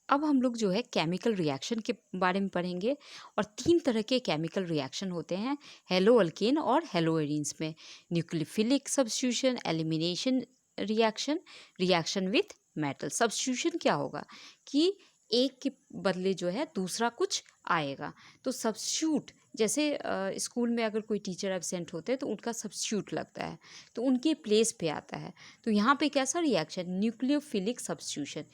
अब हम लोग जो है केमिकल रिएक्शन के बारे में पढ़ेंगे और 3 तरह के केमिकल रिएक्शन होते हैं हेलो अल्केन और हेलो एरीन्स में। Nucleophilic substitution, elimination reaction, reaction with metal. Substitution क्या होगा कि एक के बदले जो है दूसरा कुछ आएगा। तो सब्स्टिट्यूट जैसे स्कूल में अगर कोई टीचर एब्सेंट होते हैं तो उनका सब्स्टिट्यूट लगता है, तो उनके प्लेस पे आता है। तो यहाँ पे कैसा रिएक्शन, न्यूक्लियोफिलिक सब्स्टिट्यूशन।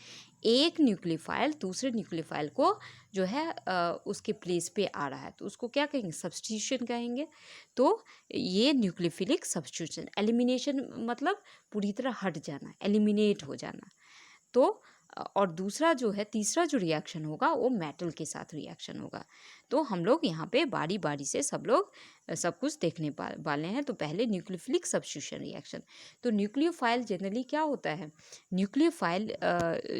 एक न्यूक्लियोफाइल दूसरे न्यूक्लियोफाइल को जो है उसके प्लेस पे आ रहा है, तो उसको क्या कहेंगे, सब्स्टिट्यूशन कहेंगे। तो ये न्यूक्लियोफिलिक सब्स्टिट्यूशन। एलिमिनेशन मतलब पूरी तरह हट जाना, एलिमिनेट हो जाना। तो और दूसरा जो है, तीसरा जो रिएक्शन होगा वो मेटल के साथ रिएक्शन होगा। तो हम लोग यहाँ पे बारी बारी से सब लोग सब कुछ देखने वाले हैं। तो पहले न्यूक्लियोफिलिक सब्स्टिट्यूशन रिएक्शन। तो न्यूक्लियोफाइल जनरली क्या होता है, न्यूक्लियोफाइल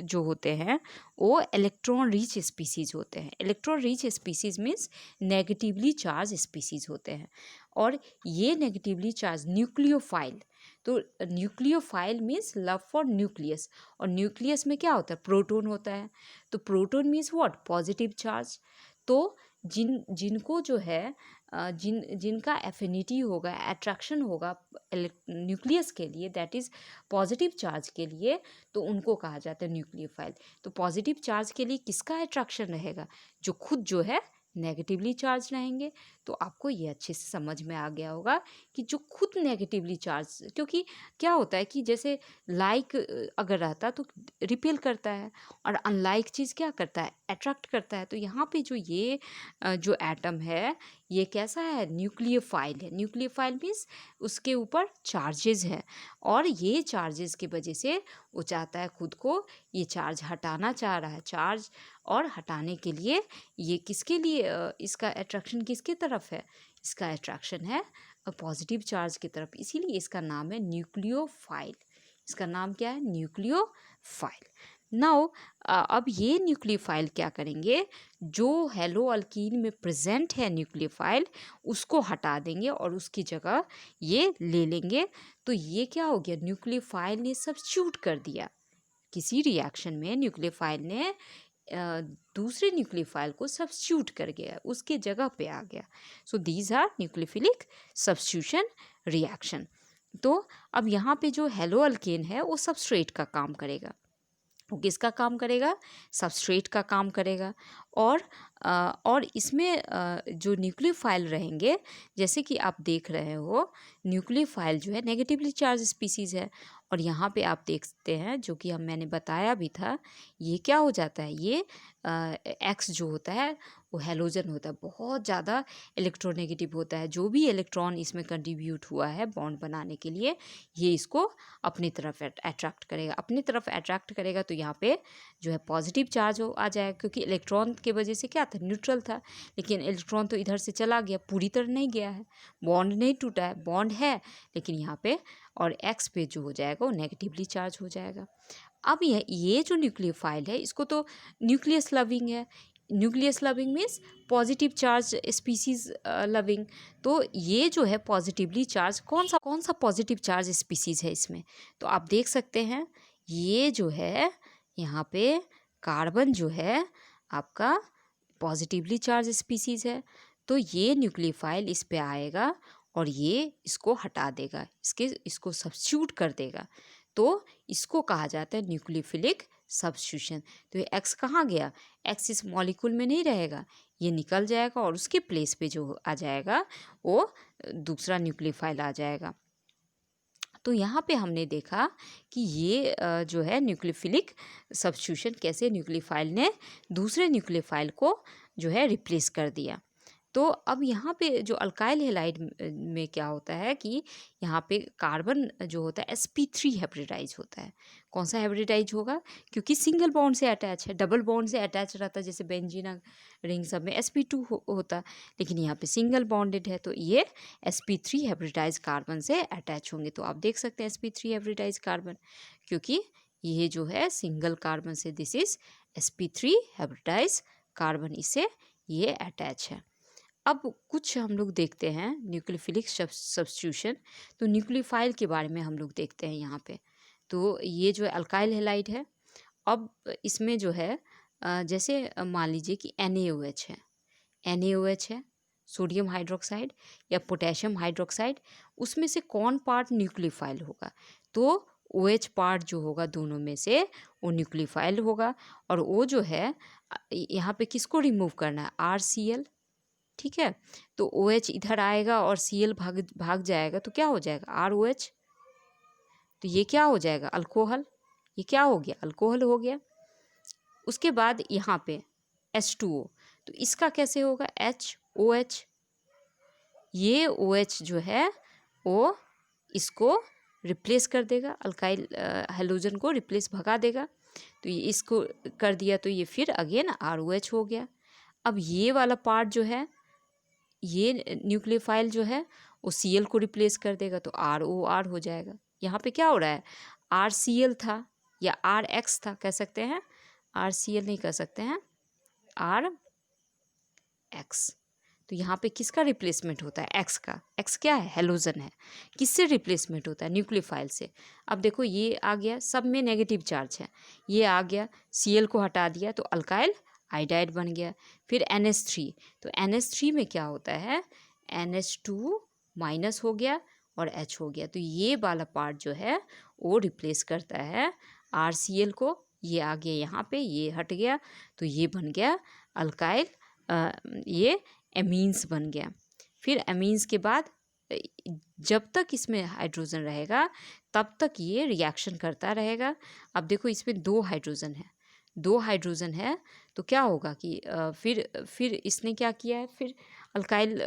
जो होते हैं वो इलेक्ट्रॉन रिच स्पीसीज होते हैं। Electron rich species means negatively charge species होते हैं। और ये नेगेटिवली चार्ज न्यूक्लियोफाइल, तो nucleophile means love for nucleus. और न्यूक्लियस में क्या होता है, प्रोटॉन होता है। तो proton means what, positive charge. तो जिनको जो है जिनका एफिनिटी होगा, अट्रैक्शन होगा न्यूक्लियस के लिए, दैट इज़ पॉजिटिव चार्ज के लिए, तो उनको कहा जाता है न्यूक्लियोफाइल। तो पॉजिटिव चार्ज के लिए किसका अट्रैक्शन रहेगा, जो खुद जो है नेगेटिवली चार्ज रहेंगे। तो आपको ये अच्छे से समझ में आ गया होगा कि जो खुद नेगेटिवली चार्ज, क्योंकि क्या होता है कि जैसे लाइक अगर रहता तो रिपेल करता है, और अनलाइक चीज़ क्या करता है, अट्रैक्ट करता है। तो यहाँ पे जो ये जो एटम है ये कैसा है, न्यूक्लियोफाइल है। न्यूक्लियोफाइल मीन्स उसके ऊपर चार्जेस है, और ये चार्जेस की वजह से वो चाहता है खुद को, ये चार्ज हटाना चाह रहा है चार्ज। और हटाने के लिए ये किसके लिए इसका अट्रैक्शन किसकी तरफ है, इसका अट्रैक्शन है पॉजिटिव चार्ज की तरफ, इसीलिए इसका नाम है न्यूक्लियोफाइल। इसका नाम क्या है, न्यूक्लियोफाइल। नाउ अब ये न्यूक्लियोफाइल क्या करेंगे, जो हेलो अल्कीन में प्रेजेंट है न्यूक्लियोफाइल उसको हटा देंगे और उसकी जगह ये ले लेंगे। तो ये क्या हो गया, न्यूक्लियोफाइल ने सब्स्टिट्यूट कर दिया। किसी रिएक्शन में न्यूक्लियोफाइल ने दूसरे न्यूक्लियोफाइल को सब्स्टिट्यूट कर गया, उसके जगह पे आ गया। So these are nucleophilic substitution reaction. तो अब यहाँ पे जो हेलो अल्केन है वो सबस्ट्रेट का काम करेगा। वो किसका काम करेगा, सबस्ट्रेट का काम करेगा। और इसमें जो न्यूक्लियोफाइल रहेंगे, जैसे कि आप देख रहे हो न्यूक्लियोफाइल जो है नेगेटिवली चार्ज स्पीसीज़ है। और यहाँ पे आप देख सकते हैं, जो कि मैंने बताया भी था, ये क्या हो जाता है, ये एक्स जो होता है वो हैलोजन होता है, बहुत ज़्यादा इलेक्ट्रोनेगेटिव होता है। जो भी इलेक्ट्रॉन इसमें कंट्रीब्यूट हुआ है बॉन्ड बनाने के लिए, ये इसको अपनी तरफ अट्रैक्ट करेगा। अपनी तरफ अट्रैक्ट करेगा तो यहाँ पे जो है पॉजिटिव चार्ज आ जाएगा, क्योंकि इलेक्ट्रॉन के वजह से क्या था, न्यूट्रल था। लेकिन इलेक्ट्रॉन तो इधर से चला गया, पूरी तरह नहीं गया है, बॉन्ड नहीं टूटा है, बॉन्ड है लेकिन यहाँ पे, और एक्स पे जो हो जाएगा वो नेगेटिवली चार्ज हो जाएगा। अब ये जो न्यूक्लियोफाइल है इसको तो न्यूक्लियस लविंग है। Nucleus loving means positive charge species loving. तो ये जो है पॉजिटिवली चार्ज, कौन सा पॉजिटिव चार्ज स्पीसीज है इसमें, तो आप देख सकते हैं ये जो है यहाँ पे कार्बन जो है आपका पॉजिटिवली चार्ज स्पीसीज है। तो ये न्यूक्लियोफाइल इस पे आएगा और ये इसको हटा देगा, इसको सब्स्टिट्यूट कर देगा। तो इसको कहा जाता है न्यूक्लियोफिलिक सब्स्टिट्यूशन। तो ये एक्स कहाँ गया, एक्स इस मॉलिक्यूल में नहीं रहेगा, ये निकल जाएगा और उसके प्लेस पे जो आ जाएगा वो दूसरा न्यूक्लियोफाइल आ जाएगा। तो यहाँ पे हमने देखा कि ये जो है न्यूक्लियोफिलिक सब्स्टिट्यूशन, कैसे न्यूक्लियोफाइल ने दूसरे न्यूक्लियोफाइल को जो है रिप्लेस कर दिया। तो अब यहाँ पे जो अल्काइल हैलाइड में क्या होता है कि यहाँ पे कार्बन जो होता है sp3 हाइब्रिडाइज होता है। कौन सा हाइब्रिडाइज होगा, क्योंकि सिंगल बॉन्ड से अटैच है, डबल बॉन्ड से अटैच रहता है, जैसे बेंजीन रिंग सब में sp2 होता, लेकिन यहाँ पे सिंगल बॉन्डेड है, तो ये sp3 हाइब्रिडाइज कार्बन से अटैच होंगे। तो आप देख सकते हैं sp3 हाइब्रिडाइज कार्बन, क्योंकि ये जो है सिंगल कार्बन से this is sp3 hybridize carbon, इससे ये अटैच है। अब कुछ हम लोग देखते हैं न्यूक्लियोफिलिक सब्स्टिट्यूशन। तो न्यूक्लियोफाइल के बारे में हम लोग देखते हैं यहाँ पे। तो ये जो अल्काइल हैलाइड है, अब इसमें जो है जैसे मान लीजिए कि NaOH है, NaOH है, सोडियम हाइड्रोक्साइड या पोटेशियम हाइड्रोक्साइड, उसमें से कौन पार्ट न्यूक्लियोफाइल होगा? तो OH पार्ट जो होगा दोनों में से वो न्यूक्लियोफाइल होगा। और वो जो है यहाँ पे किसको रिमूव करना है? RCl, ठीक है। तो OH इधर आएगा और Cl भाग जाएगा, तो क्या हो जाएगा? ROH। तो ये क्या हो जाएगा? अल्कोहल। ये क्या हो गया? अल्कोहल हो गया। उसके बाद यहाँ पे H2O, तो इसका कैसे होगा? HOH। ये OH जो है वो इसको रिप्लेस कर देगा, अल्काइल हेलोजन को रिप्लेस भगा देगा। तो ये इसको कर दिया, तो ये फिर अगेन ROH हो गया। अब ये वाला पार्ट जो है, ये न्यूक्लियोफाइल जो है वो Cl को रिप्लेस कर देगा, तो ROR हो जाएगा। यहाँ पे क्या हो रहा है? RCl था या RX था, कह सकते हैं। RCl नहीं कह सकते हैं, RX। तो यहाँ पे किसका रिप्लेसमेंट होता है? X का। X क्या है? हेलोजन है। किससे रिप्लेसमेंट होता है? न्यूक्लियोफाइल से। अब देखो ये आ गया, सब में नेगेटिव चार्ज है, ये आ गया, Cl को हटा दिया तो अल्काइल आइडाइड बन गया। फिर NH3, तो NH3 में क्या होता है? NH2 माइनस हो गया और H हो गया। तो ये वाला पार्ट जो है वो रिप्लेस करता है RCl को। ये आ गया यहाँ पे, ये हट गया, तो ये बन गया अल्काइल, ये एमीन्स बन गया। फिर एमीन्स के बाद जब तक इसमें हाइड्रोजन रहेगा तब तक ये रिएक्शन करता रहेगा। अब देखो इसमें 2 हाइड्रोजन है, 2 हाइड्रोजन है, तो क्या होगा कि फिर इसने क्या किया है? फिर अल्काइल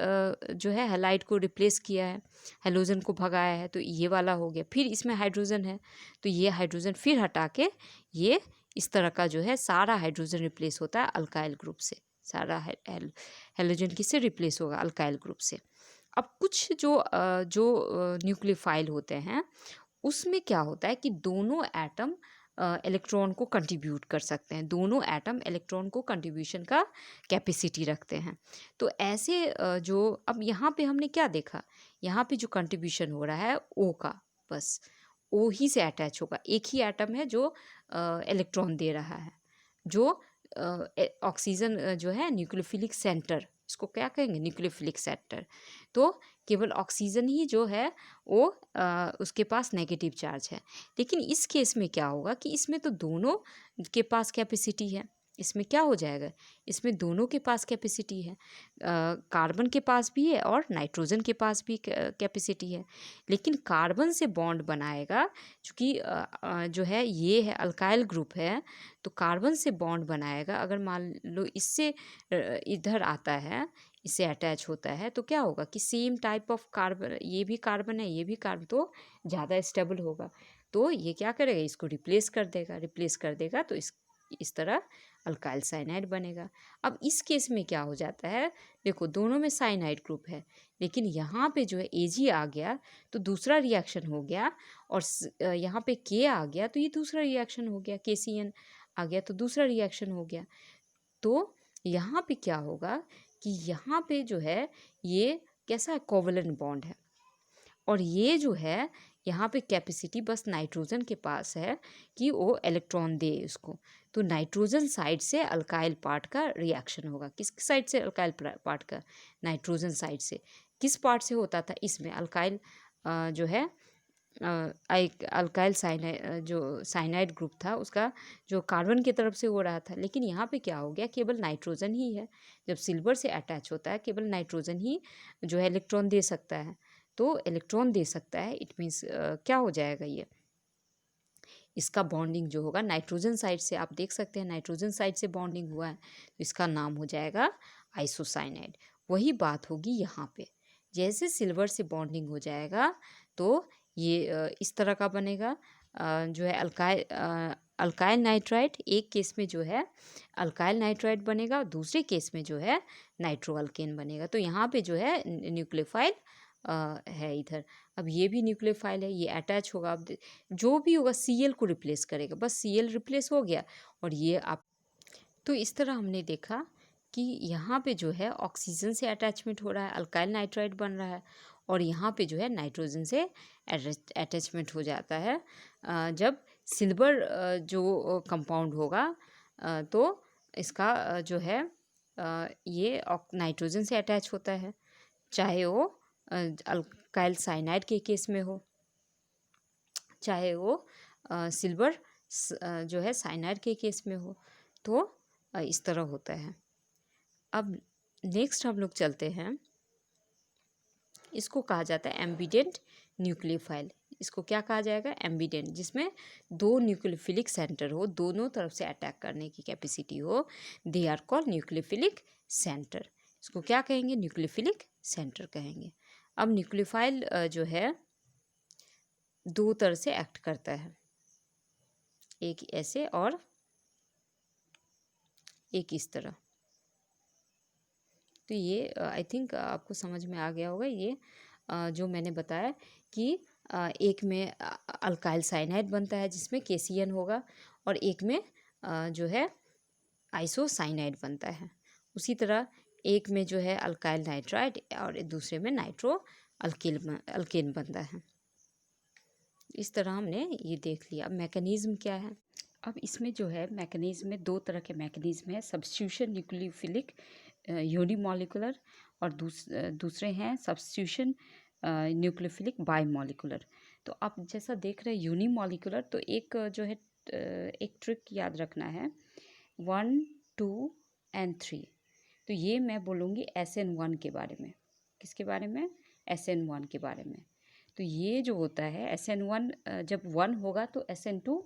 जो है हैलाइड को रिप्लेस किया है, हेलोजन को भगाया है, तो ये वाला हो गया। फिर इसमें हाइड्रोजन है, तो ये हाइड्रोजन फिर हटा के ये इस तरह का जो है सारा हाइड्रोजन रिप्लेस होता है अल्काइल ग्रुप से। सारा हेलोजन किससे रिप्लेस होगा? अल्काइल ग्रुप से। अब कुछ जो न्यूक्लियोफाइल होते हैं उसमें क्या होता है कि दोनों एटम इलेक्ट्रॉन को कंट्रीब्यूट कर सकते हैं, दोनों एटम इलेक्ट्रॉन को कंट्रीब्यूशन का कैपेसिटी रखते हैं। तो ऐसे जो अब यहाँ पे हमने क्या देखा? यहाँ पे जो कंट्रीब्यूशन हो रहा है O का, बस O ही से अटैच होगा। एक ही एटम है जो इलेक्ट्रॉन दे रहा है, जो ऑक्सीजन जो है न्यूक्लियोफिलिक सेंटर, इसको क्या कहेंगे? Nucleophilic centre. तो केवल ऑक्सीजन ही जो है वो उसके पास नेगेटिव चार्ज है। लेकिन इस केस में क्या होगा कि इसमें तो दोनों के पास कैपेसिटी है। इसमें क्या हो जाएगा? इसमें दोनों के पास कैपेसिटी है, कार्बन के पास भी है और नाइट्रोजन के पास भी कैपेसिटी है। लेकिन कार्बन से बॉन्ड बनाएगा, क्योंकि जो है ये है अल्काइल ग्रुप है, तो कार्बन से बॉन्ड बनाएगा। अगर मान लो इससे इधर आता है, इससे अटैच होता है, तो क्या होगा कि सेम टाइप ऑफ कार्बन, ये भी कार्बन है, ये भी कार्बन, तो ज़्यादा स्टेबल होगा। तो ये क्या करेगा? इसको रिप्लेस कर देगा, रिप्लेस कर देगा, तो इस तरह अल्काइल साइनाइड बनेगा। अब इस केस में क्या हो जाता है? देखो दोनों में साइनाइड ग्रुप है, लेकिन यहाँ पे जो है Ag आ गया तो दूसरा रिएक्शन हो गया, और यहाँ पे K आ गया तो ये दूसरा रिएक्शन हो गया, KCN आ गया तो दूसरा रिएक्शन हो गया। तो यहाँ पे क्या होगा कि यहाँ पे जो है ये कैसा है? कोवलेंट बॉन्ड है। और ये जो है यहाँ पे कैपेसिटी बस नाइट्रोजन के पास है कि वो इलेक्ट्रॉन दे उसको। तो नाइट्रोजन साइड से अल्काइल पार्ट का रिएक्शन होगा। किस साइड से? अल्काइल पार्ट का, नाइट्रोजन साइड से। किस पार्ट से होता था? इसमें अल्काइल जो है अल्काइल साइनाइड, जो साइनाइड ग्रुप था उसका जो कार्बन की तरफ से हो रहा था। लेकिन यहाँ पे क्या हो गया? केवल नाइट्रोजन ही है। जब सिल्वर से अटैच होता है केवल नाइट्रोजन ही जो है इलेक्ट्रॉन दे सकता है। तो इलेक्ट्रॉन दे सकता है, इट मीन्स क्या हो जाएगा? ये इसका बॉन्डिंग जो होगा नाइट्रोजन साइड से, आप देख सकते हैं नाइट्रोजन साइड से बॉन्डिंग हुआ है, तो इसका नाम हो जाएगा आइसोसाइनाइड। वही बात होगी यहाँ पे, जैसे सिल्वर से बॉन्डिंग हो जाएगा तो ये इस तरह का बनेगा, जो है अल्काइल नाइट्राइड। एक केस में जो है अल्काइल नाइट्राइड बनेगा, दूसरे केस में जो है नाइट्रो अल्केन बनेगा। तो यहाँ पे जो है न्यूक्लियोफाइल है इधर। अब ये भी न्यूक्लियोफाइल है, ये अटैच होगा। अब जो भी होगा Cl को रिप्लेस करेगा, बस Cl रिप्लेस हो गया और ये आप। तो इस तरह हमने देखा कि यहाँ पे जो है ऑक्सीजन से अटैचमेंट हो रहा है, अल्काइल नाइट्राइड बन रहा है, और यहाँ पे जो है नाइट्रोजन से अटैचमेंट हो जाता है। जब सिल्वर जो कंपाउंड होगा तो इसका जो है ये नाइट्रोजन से अटैच होता है, चाहे वो अल्काइल साइनाइड के केस में हो, चाहे वो सिल्वर जो है साइनाइड के केस में हो। तो इस तरह होता है। अब नेक्स्ट हम लोग चलते हैं, इसको कहा जाता है एम्बिडेंट न्यूक्लियोफाइल। इसको क्या कहा जाएगा? एम्बिडेंट, जिसमें दो न्यूक्लियोफिलिक सेंटर हो, दोनों तरफ से अटैक करने की कैपेसिटी हो, they are called nucleophilic center. इसको क्या कहेंगे? न्यूक्लियोफिलिक सेंटर कहेंगे। अब न्यूक्लियोफाइल जो है दो तरह से एक्ट करता है, एक ऐसे और एक इस तरह। तो ये आई थिंक आपको समझ में आ गया होगा। ये जो मैंने बताया कि एक में अल्काइल साइनाइड बनता है जिसमें KCN होगा, और एक में जो है आइसोसाइनाइड बनता है। उसी तरह एक में जो है अल्काइल नाइट्राइड और दूसरे में नाइट्रो अल्केन बनता है। इस तरह हमने ये देख लिया। अब मैकेनिज्म क्या है? अब इसमें जो है मैकेनिज्म में दो तरह के मैकेनिज्म है, सब्स्टिट्यूशन न्यूक्लियोफिलिक यूनिमॉलिकुलर, और दूसरे हैं सब्स्टिट्यूशन न्यूक्लियोफिलिक बाईमॉलिकुलर। तो आप जैसा देख रहे हैं यूनिमॉलिकुलर, तो एक जो है एक ट्रिक याद रखना है, 1, 2 and 3। तो ये मैं बोलूँगी SN1 के बारे में। किसके बारे में? SN1 के बारे में। तो ये जो होता है SN1 जब 1 होगा तो SN2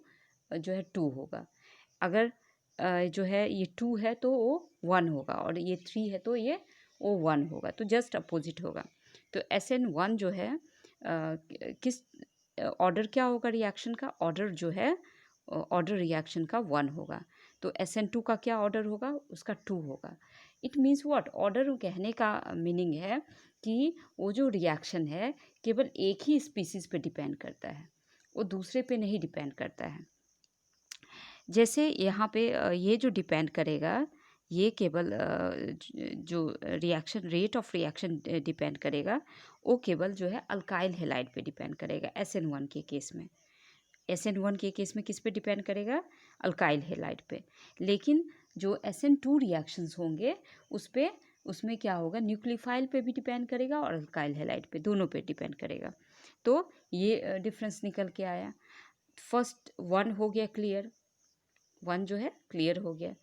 जो है 2 होगा। अगर जो है ये 2 है तो वो 1 होगा, और ये 3 है तो ये वो 1 होगा। तो जस्ट अपोजिट होगा। तो SN1 जो है किस ऑर्डर क्या होगा रिएक्शन का? ऑर्डर जो है ऑर्डर रिएक्शन का 1 होगा। तो SN2 का क्या ऑर्डर होगा? उसका 2 होगा। It means what? ऑर्डर कहने का मीनिंग है कि वो जो रिएक्शन है केवल एक ही स्पीसीज पे डिपेंड करता है, वो दूसरे पे नहीं डिपेंड करता है। जैसे यहाँ पे ये जो डिपेंड करेगा, ये केवल जो reaction rate of reaction depend करेगा, वो केवल जो है अल्काइल हैलाइड पे डिपेंड करेगा SN1 के केस में। SN1 के केस में किस पे डिपेंड करेगा? अल्काइल हैलाइड पे। लेकिन जो SN2 रिएक्शंस होंगे उसमें क्या होगा? न्यूक्लियोफाइल पे भी डिपेंड करेगा और अल्काइल हैलाइड पे, दोनों पे डिपेंड करेगा। तो ये डिफरेंस निकल के आया। फर्स्ट 1 हो गया क्लियर, 1 जो है क्लियर हो गया।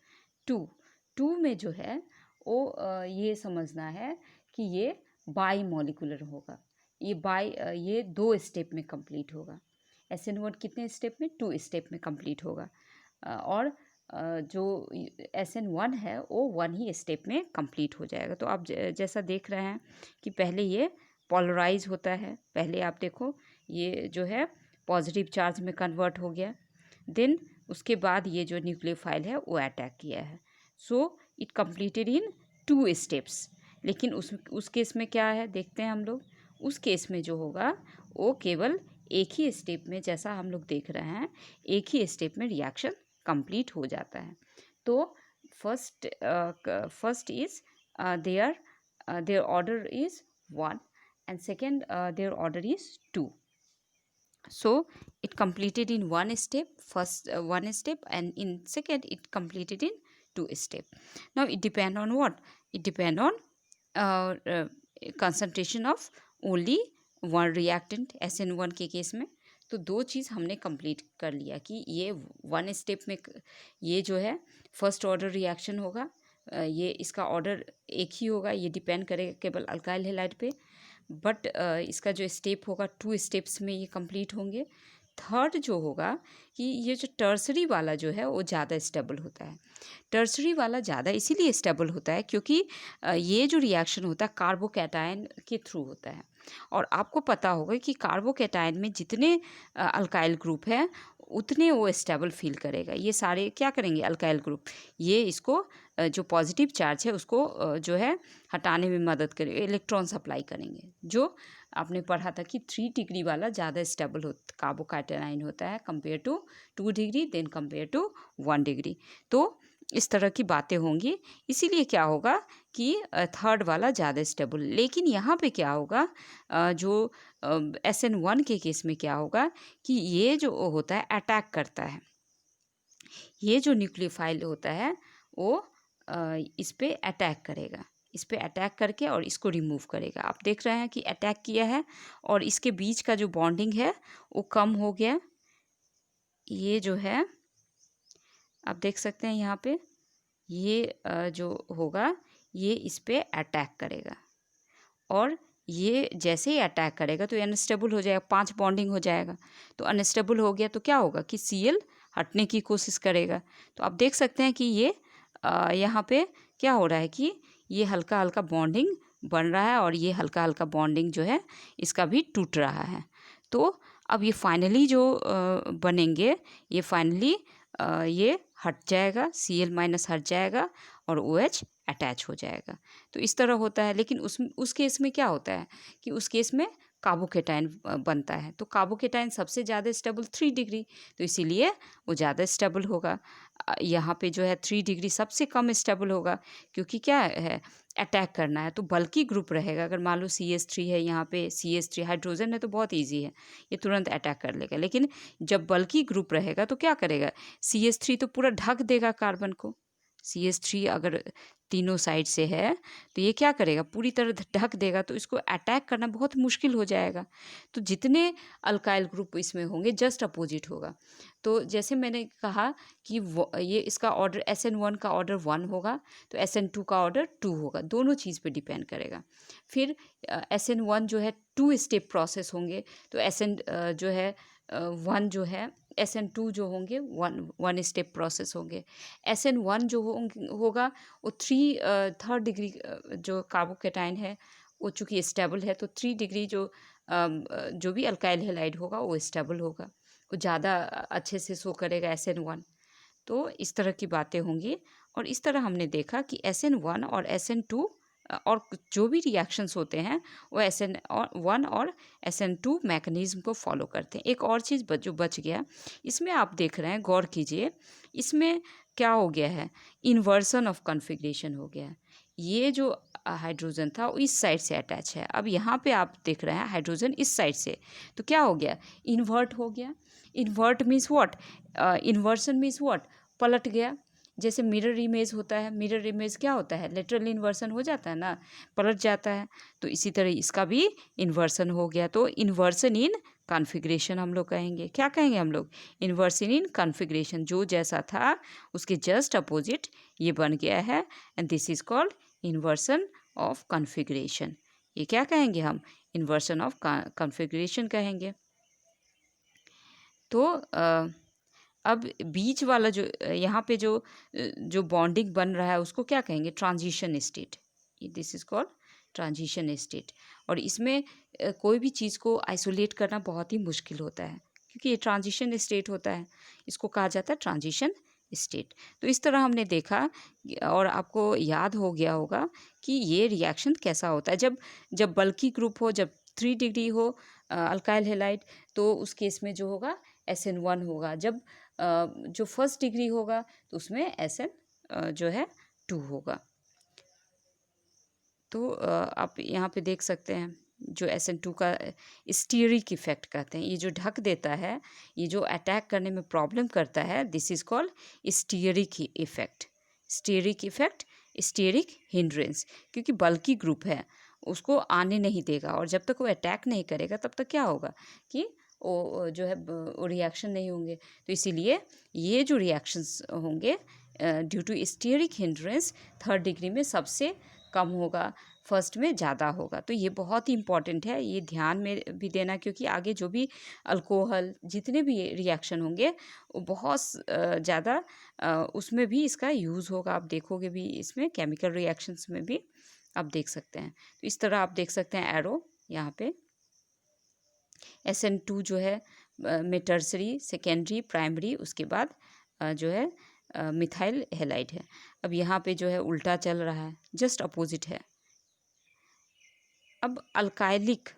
2 में जो है वो ये समझना है कि ये बाई मॉलिकुलर होगा। ये 2 स्टेप में कंप्लीट होगा। SN1 कितने स्टेप में? 2 स्टेप में कंप्लीट होगा। और जो SN1 है वो 1 ही स्टेप में कंप्लीट हो जाएगा। तो आप जैसा देख रहे हैं कि पहले ये पोलराइज होता है। पहले आप देखो ये जो है पॉजिटिव चार्ज में कन्वर्ट हो गया, देन उसके बाद ये जो न्यूक्लियोफाइल है वो अटैक किया है। So it completed in 2 steps. लेकिन उस केस में क्या है देखते हैं हम लोग। उस केस में जो होगा वो केवल एक ही स्टेप में, जैसा हम लोग देख रहे हैं, एक ही स्टेप में रिएक्शन कंप्लीट हो जाता है। तो first is there order is 1 and second their order is 2. So it completed in one step, one step, and in second it completed in 2 step. Now it depend on what? It depend on concentration of only one reactant SN1 के case में। तो 2 चीज़ हमने complete कर लिया कि ये 1 step में ये जो है फर्स्ट ऑर्डर रिएक्शन होगा, ये इसका ऑर्डर एक ही होगा, ये डिपेंड करेगा केवल अल्काइल हैलाइड पे। बट इसका जो स्टेप होगा 2 स्टेप्स में ये कंप्लीट होंगे। थर्ड जो होगा कि ये जो टर्सरी वाला जो है वो ज़्यादा स्टेबल होता है। टर्सरी वाला ज़्यादा इसीलिए स्टेबल होता है क्योंकि ये जो रिएक्शन होता है कार्बोकैटायन के थ्रू होता है। और आपको पता होगा कि कार्बोकैटायन में जितने अल्काइल ग्रुप हैं उतने वो स्टेबल फील करेगा। ये सारे क्या करेंगे? अल्काइल ग्रुप ये इसको जो पॉजिटिव चार्ज है उसको जो है हटाने में मदद करेंगे, इलेक्ट्रॉन सप्लाई करेंगे। जो आपने पढ़ा था कि 3 डिग्री वाला ज़्यादा स्टेबल कार्बोकैटायन होता है compare to 2 degree, then compare to 1 degree. तो इस तरह की बातें होंगी, इसीलिए क्या होगा कि थर्ड वाला ज़्यादा स्टेबल। लेकिन यहाँ पे क्या होगा, जो SN1 के केस में क्या होगा कि ये जो होता है अटैक करता है। ये जो न्यूक्लियोफाइल होता है वो इस पे अटैक करेगा, इस पे अटैक करके और इसको रिमूव करेगा। आप देख रहे हैं कि अटैक किया है और इसके बीच का जो बॉन्डिंग है वो कम हो गया। ये जो है आप देख सकते हैं यहाँ पे, ये जो होगा ये इस पे अटैक करेगा और ये जैसे ही अटैक करेगा तो ये अनस्टेबल हो जाएगा, 5 बॉन्डिंग हो जाएगा। तो अनस्टेबल हो गया तो क्या होगा कि Cl हटने की कोशिश करेगा। तो आप देख सकते हैं कि ये यहाँ पे क्या हो रहा है कि ये हल्का हल्का बॉन्डिंग बन रहा है और ये हल्का हल्का बॉन्डिंग जो है इसका भी टूट रहा है। तो अब ये फाइनली जो बनेंगे, ये फाइनली ये हट जाएगा, Cl- हट जाएगा और OH अटैच हो जाएगा। तो इस तरह होता है। लेकिन उस केस में क्या होता है कि उस केस में कार्बोकेटाइन बनता है। तो कार्बोकेटाइन सबसे ज़्यादा स्टेबल 3 डिग्री, तो इसीलिए वो ज़्यादा स्टेबल होगा। यहाँ पे जो है 3 डिग्री सबसे कम स्टेबल होगा, क्योंकि क्या है, अटैक करना है। तो बल्कि ग्रुप रहेगा। अगर मान लो CH3 है, यहाँ पे CH3 हाइड्रोजन है तो बहुत ईजी है, ये तुरंत अटैक कर लेगा। लेकिन जब बल्कि ग्रुप रहेगा तो क्या करेगा, CH3 तो पूरा ढक देगा कार्बन को। CH3 अगर तीनों साइड से है तो ये क्या करेगा, पूरी तरह ढक देगा, तो इसको अटैक करना बहुत मुश्किल हो जाएगा। तो जितने अल्काइल ग्रुप इसमें होंगे जस्ट अपोजिट होगा। तो जैसे मैंने कहा कि ये इसका ऑर्डर SN1 का ऑर्डर 1 होगा तो SN2 का ऑर्डर 2 होगा, दोनों चीज़ पे डिपेंड करेगा। फिर SN1 जो है 2 स्टेप प्रोसेस होंगे, तो SN जो है 1 जो है, SN2 जो होंगे 1 स्टेप प्रोसेस होंगे। SN1 जो होगा वो 3 डिग्री जो कार्बोकेटाइन है वो चूँकि स्टेबल है, तो 3 डिग्री जो भी अल्काइल हैलाइड होगा वो स्टेबल होगा, वो ज़्यादा अच्छे से शो करेगा SN1। तो इस तरह की बातें होंगी। और इस तरह हमने देखा कि SN1 और SN2 और जो भी रिएक्शंस होते हैं वो SN1 और SN2 मैकेनिज्म को फॉलो करते हैं। एक और चीज़ जो बच गया, इसमें आप देख रहे हैं, गौर कीजिए, इसमें क्या हो गया है, इन्वर्सन ऑफ कॉन्फ़िगरेशन हो गया है। ये जो हाइड्रोजन था वो इस साइड से अटैच है, अब यहाँ पे आप देख रहे हैं हाइड्रोजन इस साइड से, तो क्या हो गया, इन्वर्ट हो गया। Invert means what, inversion means what, पलट गया। जैसे मिरर इमेज होता है, मिरर इमेज क्या होता है, लेटरल इन्वर्सन हो जाता है ना, पलट जाता है। तो इसी तरह इसका भी इन्वर्सन हो गया। तो इन्वर्सन इन कॉन्फ़िगरेशन हम लोग कहेंगे। क्या कहेंगे हम लोग, इन्वर्सन इन कॉन्फ़िगरेशन, जो जैसा था उसके जस्ट अपोजिट ये बन गया है, and this is called inversion of configuration. ये क्या कहेंगे हम, इन्वर्सन ऑफ कॉन्फ़िगरेशन कहेंगे। तो अब बीच वाला जो यहाँ पे जो बॉन्डिंग बन रहा है उसको क्या कहेंगे, transition state. This is called transition state. और इसमें कोई भी चीज़ को आइसोलेट करना बहुत ही मुश्किल होता है, क्योंकि ये ट्रांजिशन स्टेट होता है, इसको कहा जाता है ट्रांजिशन स्टेट। तो इस तरह हमने देखा और आपको याद हो गया होगा कि ये रिएक्शन कैसा होता है जब बल्कि ग्रुप हो, जब 3 डिग्री हो अल्काइल हैलाइड, तो उस केस में जो होगा SN1 होगा। जब जो फर्स्ट डिग्री होगा तो उसमें SN जो है 2 होगा। तो आप यहाँ पे देख सकते हैं जो SN2 का स्टीयरिक इफेक्ट कहते हैं, ये जो ढक देता है, ये जो अटैक करने में प्रॉब्लम करता है, this is called stearic effect. Stearic effect, stearic hindrance, क्योंकि बल्कि ग्रुप है उसको आने नहीं देगा, और जब तक वो अटैक नहीं करेगा तब तक क्या होगा कि वो जो है वो रिएक्शन नहीं होंगे। तो इसीलिए ये जो रिएक्शंस होंगे due to steric hindrance 3rd degree में सबसे कम होगा, फर्स्ट में ज़्यादा होगा। तो ये बहुत ही इंपॉर्टेंट है, ये ध्यान में भी देना, क्योंकि आगे जो भी अल्कोहल जितने भी रिएक्शन होंगे वो बहुत ज़्यादा उसमें भी इसका यूज़ होगा। आप देखोगे भी इसमें केमिकल रिएक्शंस में भी आप देख सकते हैं। तो इस तरह आप देख सकते हैं एरो यहाँ पे, SN2 जो है में टर्सरी, सेकेंडरी, प्राइमरी, उसके बाद जो है मिथाइल हैलाइड है। अब यहाँ पे जो है उल्टा चल रहा है, जस्ट अपोजिट है। अब अल्काइलिक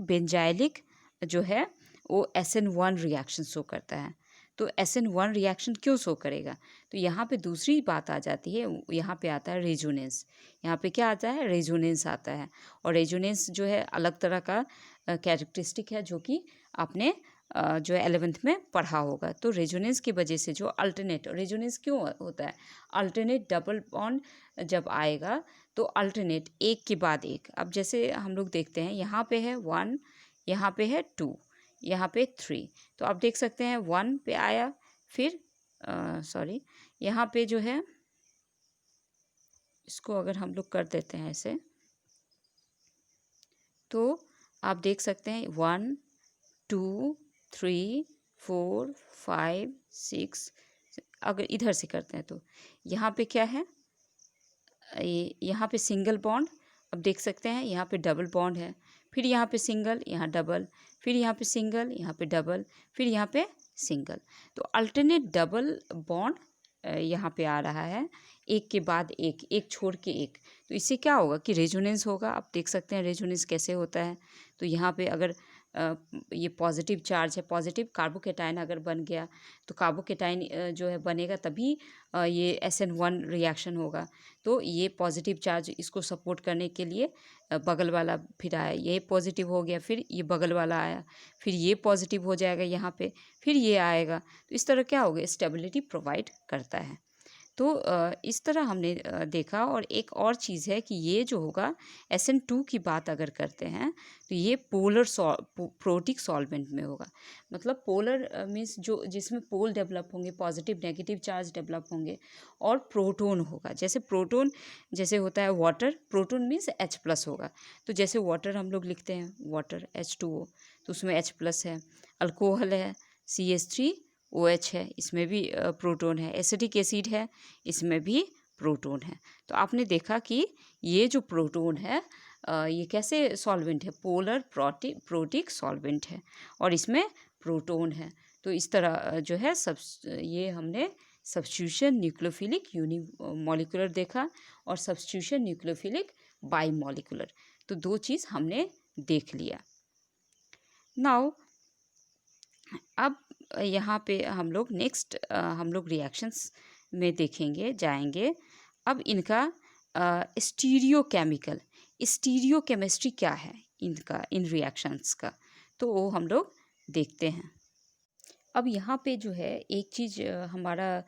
बेंजाइलिक जो है वो SN1 रिएक्शन शो करता है। तो SN1 रिएक्शन क्यों शो करेगा, तो यहाँ पे दूसरी बात आ जाती है, यहाँ पे आता है रेजोनेंस। यहाँ पे क्या आता है, रेजोनेंस आता है। और रेजोनेंस जो है अलग तरह का कैरेक्टरिस्टिक है, जो कि आपने जो 11th में पढ़ा होगा। तो रेजोनेंस की वजह से जो अल्टरनेट, रेजोनेंस क्यों होता है, अल्टरनेट डबल बॉन्ड जब आएगा तो अल्टरनेट एक के बाद एक। अब जैसे हम लोग देखते हैं यहाँ पे है 1, यहाँ पे है 2, यहाँ पे 3, तो आप देख सकते हैं 1 पे आया, फिर सॉरी यहाँ पे जो है इसको अगर हम लोग कर देते हैं ऐसे, तो आप देख सकते हैं 1 2 3 4 5 6। अगर इधर से करते हैं तो यहाँ पे क्या है, यहाँ पे सिंगल बॉन्ड, अब देख सकते हैं यहाँ पे डबल बॉन्ड है, फिर यहाँ पे सिंगल, यहाँ डबल, फिर यहाँ पे सिंगल, यहाँ पे डबल, फिर यहाँ पे सिंगल। तो अल्टरनेट डबल बॉन्ड यहाँ पे आ रहा है, एक के बाद एक, एक छोड़ के एक। तो इससे क्या होगा कि रेजोनेंस होगा। आप देख सकते हैं रेजोनेंस कैसे होता है। तो यहाँ पे अगर ये पॉजिटिव चार्ज है, पॉजिटिव कार्बोकेटाइन अगर बन गया तो कार्बोकेटाइन जो है बनेगा, तभी ये SN1 रिएक्शन होगा। तो ये पॉजिटिव चार्ज इसको सपोर्ट करने के लिए बगल वाला फिर आया, ये पॉजिटिव हो गया, फिर ये बगल वाला आया, फिर ये पॉजिटिव हो जाएगा यहाँ पे, फिर ये आएगा। तो इस तरह क्या होगा, स्टेबिलिटी प्रोवाइड करता है। तो इस तरह हमने देखा। और एक और चीज़ है कि ये जो होगा SN2 की बात अगर करते हैं तो ये पोलर प्रोटिक सॉल्वेंट में होगा। मतलब पोलर मीन्स जो जिसमें पोल डेवलप होंगे, पॉजिटिव नेगेटिव चार्ज डेवलप होंगे, और प्रोटोन होगा। जैसे प्रोटोन जैसे होता है वाटर, प्रोटोन मीन्स H+ होगा। तो जैसे वाटर हम लोग लिखते हैं वाटर H2O, तो उसमें H+ है। अल्कोहल है CH3OH है, इसमें भी प्रोटोन है। एसिटिक एसिड है, इसमें भी प्रोटोन है। तो आपने देखा कि ये जो प्रोटोन है ये कैसे सॉल्वेंट है, पोलर प्रोटिक सॉल्वेंट है, और इसमें प्रोटोन है। तो इस तरह जो है सब ये हमने सब्स्टिट्यूशन न्यूक्लियोफिलिक यूनिमॉलिक्यूलर देखा और सब्स्टिट्यूशन न्यूक्लियोफिलिक बाईमॉलिक्यूलर। तो दो चीज़ हमने देख लिया। नाउ अब यहाँ पे हम लोग नेक्स्ट हम लोग रिएक्शंस में देखेंगे जाएंगे। अब इनका स्टीरियोकेमिस्ट्री क्या है इनका, इन रिएक्शंस का, तो वो हम लोग देखते हैं। अब यहाँ पे जो है एक चीज़ हमारा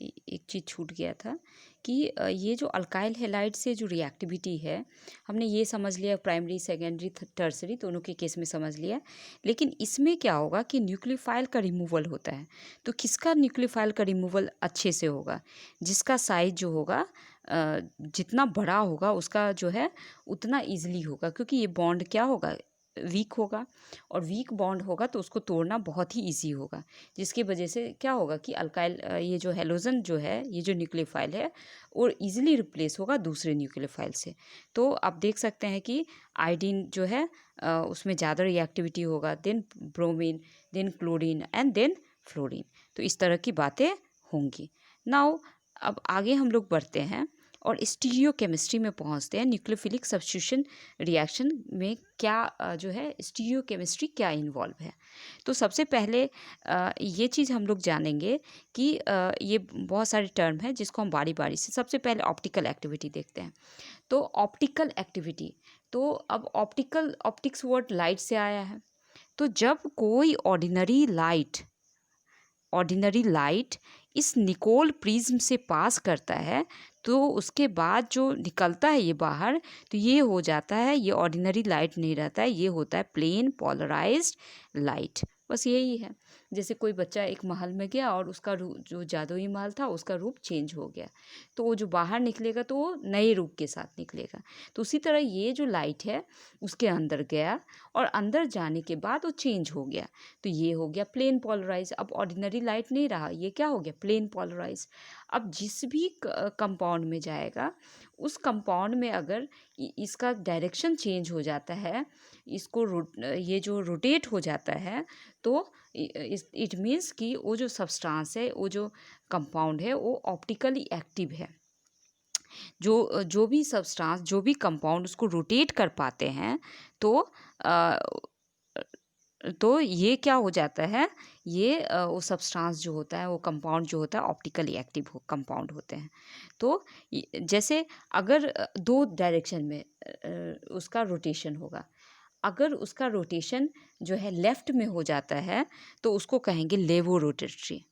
एक चीज़ छूट गया था कि ये जो अल्काइल हैलाइड से जो रिएक्टिविटी है, हमने ये समझ लिया प्राइमरी सेकेंडरी टर्सरी दोनों के केस में समझ लिया। लेकिन इसमें क्या होगा कि न्यूक्लियोफाइल का रिमूवल होता है। तो किसका न्यूक्लियोफाइल का रिमूवल अच्छे से होगा, जिसका साइज जो होगा जितना बड़ा होगा उसका जो है उतना ईजिली होगा, क्योंकि ये बॉन्ड क्या होगा, वीक होगा, और वीक बॉन्ड होगा तो उसको तोड़ना बहुत ही इजी होगा। जिसकी वजह से क्या होगा कि अल्काइल ये जो हेलोजन जो है, ये जो न्यूक्लियोफाइल है, वो इजीली रिप्लेस होगा दूसरे न्यूक्लियोफाइल से। तो आप देख सकते हैं कि आयोडीन जो है उसमें ज़्यादा रिएक्टिविटी होगा, then bromine, then chlorine and then fluorine. तो इस तरह की बातें होंगी। नाउ अब आगे हम लोग बढ़ते हैं और स्टीरियोकेमिस्ट्री में पहुंचते हैं। न्यूक्लियोफिलिक सब्स्टिट्यूशन रिएक्शन में क्या जो है स्टीरियोकेमिस्ट्री क्या इन्वॉल्व है। तो सबसे पहले ये चीज़ हम लोग जानेंगे कि ये बहुत सारे टर्म है जिसको हम बारी बारी से, सबसे पहले ऑप्टिकल एक्टिविटी देखते हैं। तो ऑप्टिकल एक्टिविटी, तो अब ऑप्टिक्स वर्ड लाइट से आया है। तो जब कोई ऑर्डिनरी लाइट इस निकोल प्रिज्म से पास करता है, तो उसके बाद जो निकलता है ये बाहर, तो ये हो जाता है, ये ऑर्डिनरी लाइट नहीं रहता है, ये होता है प्लेन पोलराइज्ड लाइट। बस यही है। जैसे कोई बच्चा एक महल में गया और उसका जो जादुई महल था उसका रूप चेंज हो गया, तो वो जो बाहर निकलेगा तो वो नए रूप के साथ निकलेगा। तो उसी तरह ये जो लाइट है उसके अंदर गया और अंदर जाने के बाद वो चेंज हो गया, तो ये हो गया प्लेन पोलराइज। अब ऑर्डिनरी लाइट नहीं रहा, ये क्या हो गया, प्लेन पोलराइज। अब जिस भी कंपाउंड में जाएगा, उस कंपाउंड में अगर इसका डायरेक्शन चेंज हो जाता है, इसको ये जो रोटेट हो जाता है, तो इट मीन्स कि वो जो सब्सटेंस है, वो जो कंपाउंड है, वो ऑप्टिकली एक्टिव है। जो भी सब्सटेंस, जो भी कंपाउंड उसको रोटेट कर पाते हैं, तो ये क्या हो जाता है, ये वो सब्सटेंस जो होता है, वो कंपाउंड जो होता है ऑप्टिकली एक्टिव कंपाउंड होते हैं। तो जैसे अगर दो डायरेक्शन में उसका रोटेशन होगा, अगर उसका रोटेशन जो है लेफ्ट में हो जाता है तो उसको कहेंगे लेवो रोटेटरी।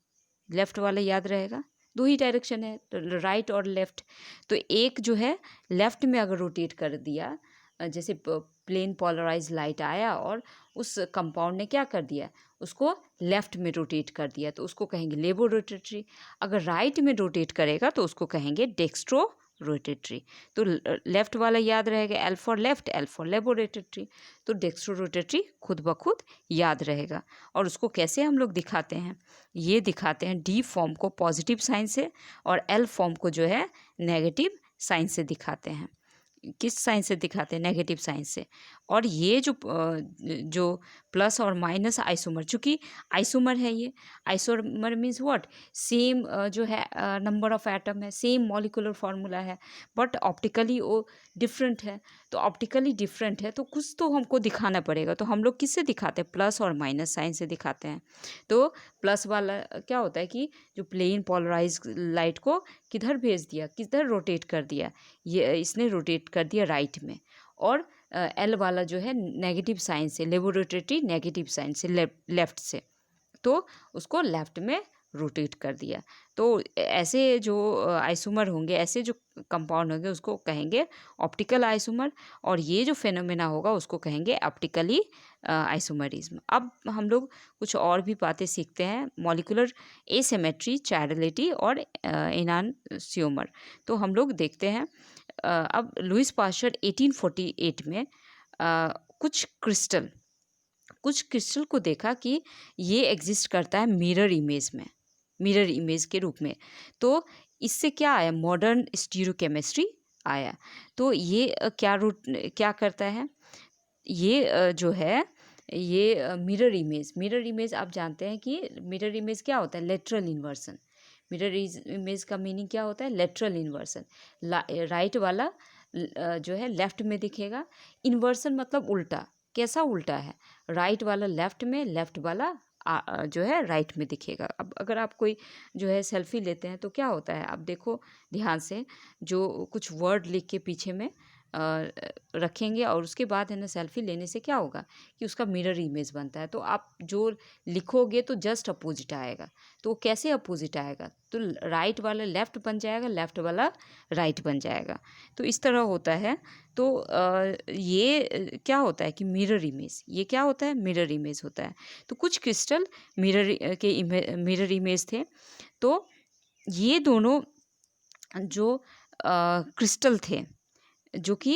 लेफ्ट वाला याद रहेगा, दो ही डायरेक्शन है, राइट और लेफ्ट। तो एक जो है लेफ्ट में अगर रोटेट कर दिया, जैसे प्लेन पोलराइज लाइट आया और उस कंपाउंड ने क्या कर दिया, उसको लेफ्ट में रोटेट कर दिया, तो उसको कहेंगे लेवो रोटेटरी। अगर राइट में रोटेट करेगा तो उसको कहेंगे डेक्स्ट्रो रोटेटरी। तो लेफ्ट वाला याद रहेगा, L for left, L for लेवो रोटेटरी। तो डेक्स्ट्रो रोटेटरी खुद ब खुद याद रहेगा। और उसको कैसे हम लोग दिखाते हैं, ये दिखाते हैं डी फॉर्म को पॉजिटिव साइन से और एल फॉर्म को जो है नेगेटिव साइन से दिखाते हैं। किस साइन से दिखाते हैं, नेगेटिव साइन से। और ये जो प्लस और माइनस आइसोमर, चूँकि आइसोमर है, ये आइसोमर मीन्स व्हाट, सेम जो है नंबर ऑफ एटम है, सेम मॉलिक्यूलर फार्मूला है, बट ऑप्टिकली वो डिफरेंट है। तो ऑप्टिकली डिफरेंट है तो कुछ तो हमको दिखाना पड़ेगा। तो हम लोग किससे दिखाते हैं, प्लस और माइनस साइन से दिखाते हैं। तो प्लस वाला क्या होता है कि जो प्लेन पोलराइज लाइट को किधर भेज दिया, किधर रोटेट कर दिया, ये इसने रोटेट कर दिया राइट में। और एल वाला जो है नेगेटिव साइन से, लेबोरेटरी नेगेटिव साइन से, लेफ्ट से, तो उसको लेफ्ट में रोटेट कर दिया। तो ऐसे जो आइसोमर होंगे, ऐसे जो कंपाउंड होंगे उसको कहेंगे ऑप्टिकल आइसोमर। और ये जो फेनोमेना होगा उसको कहेंगे ऑप्टिकली आइसोमरिज्म। अब हम लोग कुछ और भी बातें सीखते हैं, मॉलिक्यूलर एसिमेट्री, चायरलिटी और एनानसियोमर। तो हम लोग देखते हैं अब लुईस पाश्चर 1848 में कुछ क्रिस्टल को देखा कि ये एग्जिस्ट करता है मिरर इमेज में, मिरर इमेज के रूप में। तो इससे क्या आया, मॉडर्न स्टीरियोकेमिस्ट्री आया। तो ये क्या करता है, ये जो है ये मिरर इमेज आप जानते हैं कि मिरर इमेज क्या होता है, लेटरल इन्वर्सन। मिरर इमेज का मीनिंग क्या होता है, लेटरल इन्वर्सन। राइट वाला जो है लेफ्ट में दिखेगा, इन्वर्सन मतलब उल्टा। कैसा उल्टा है, राइट वाला लेफ्ट में, लेफ्ट वाला जो है राइट में दिखेगा। अब अगर आप कोई जो है सेल्फी लेते हैं तो क्या होता है, आप देखो ध्यान से, जो कुछ वर्ड लिख के पीछे में रखेंगे और उसके बाद है ना सेल्फी लेने से क्या होगा कि उसका मिरर इमेज बनता है। तो आप जो लिखोगे तो जस्ट अपोजिट आएगा। तो कैसे अपोजिट आएगा, तो राइट वाला लेफ्ट बन जाएगा, लेफ्ट वाला राइट बन जाएगा। तो इस तरह होता है। तो ये क्या होता है कि मिरर इमेज, ये क्या होता है, मिरर इमेज होता है। तो कुछ क्रिस्टल मिरर इमेज थे। तो ये दोनों जो क्रिस्टल थे जो कि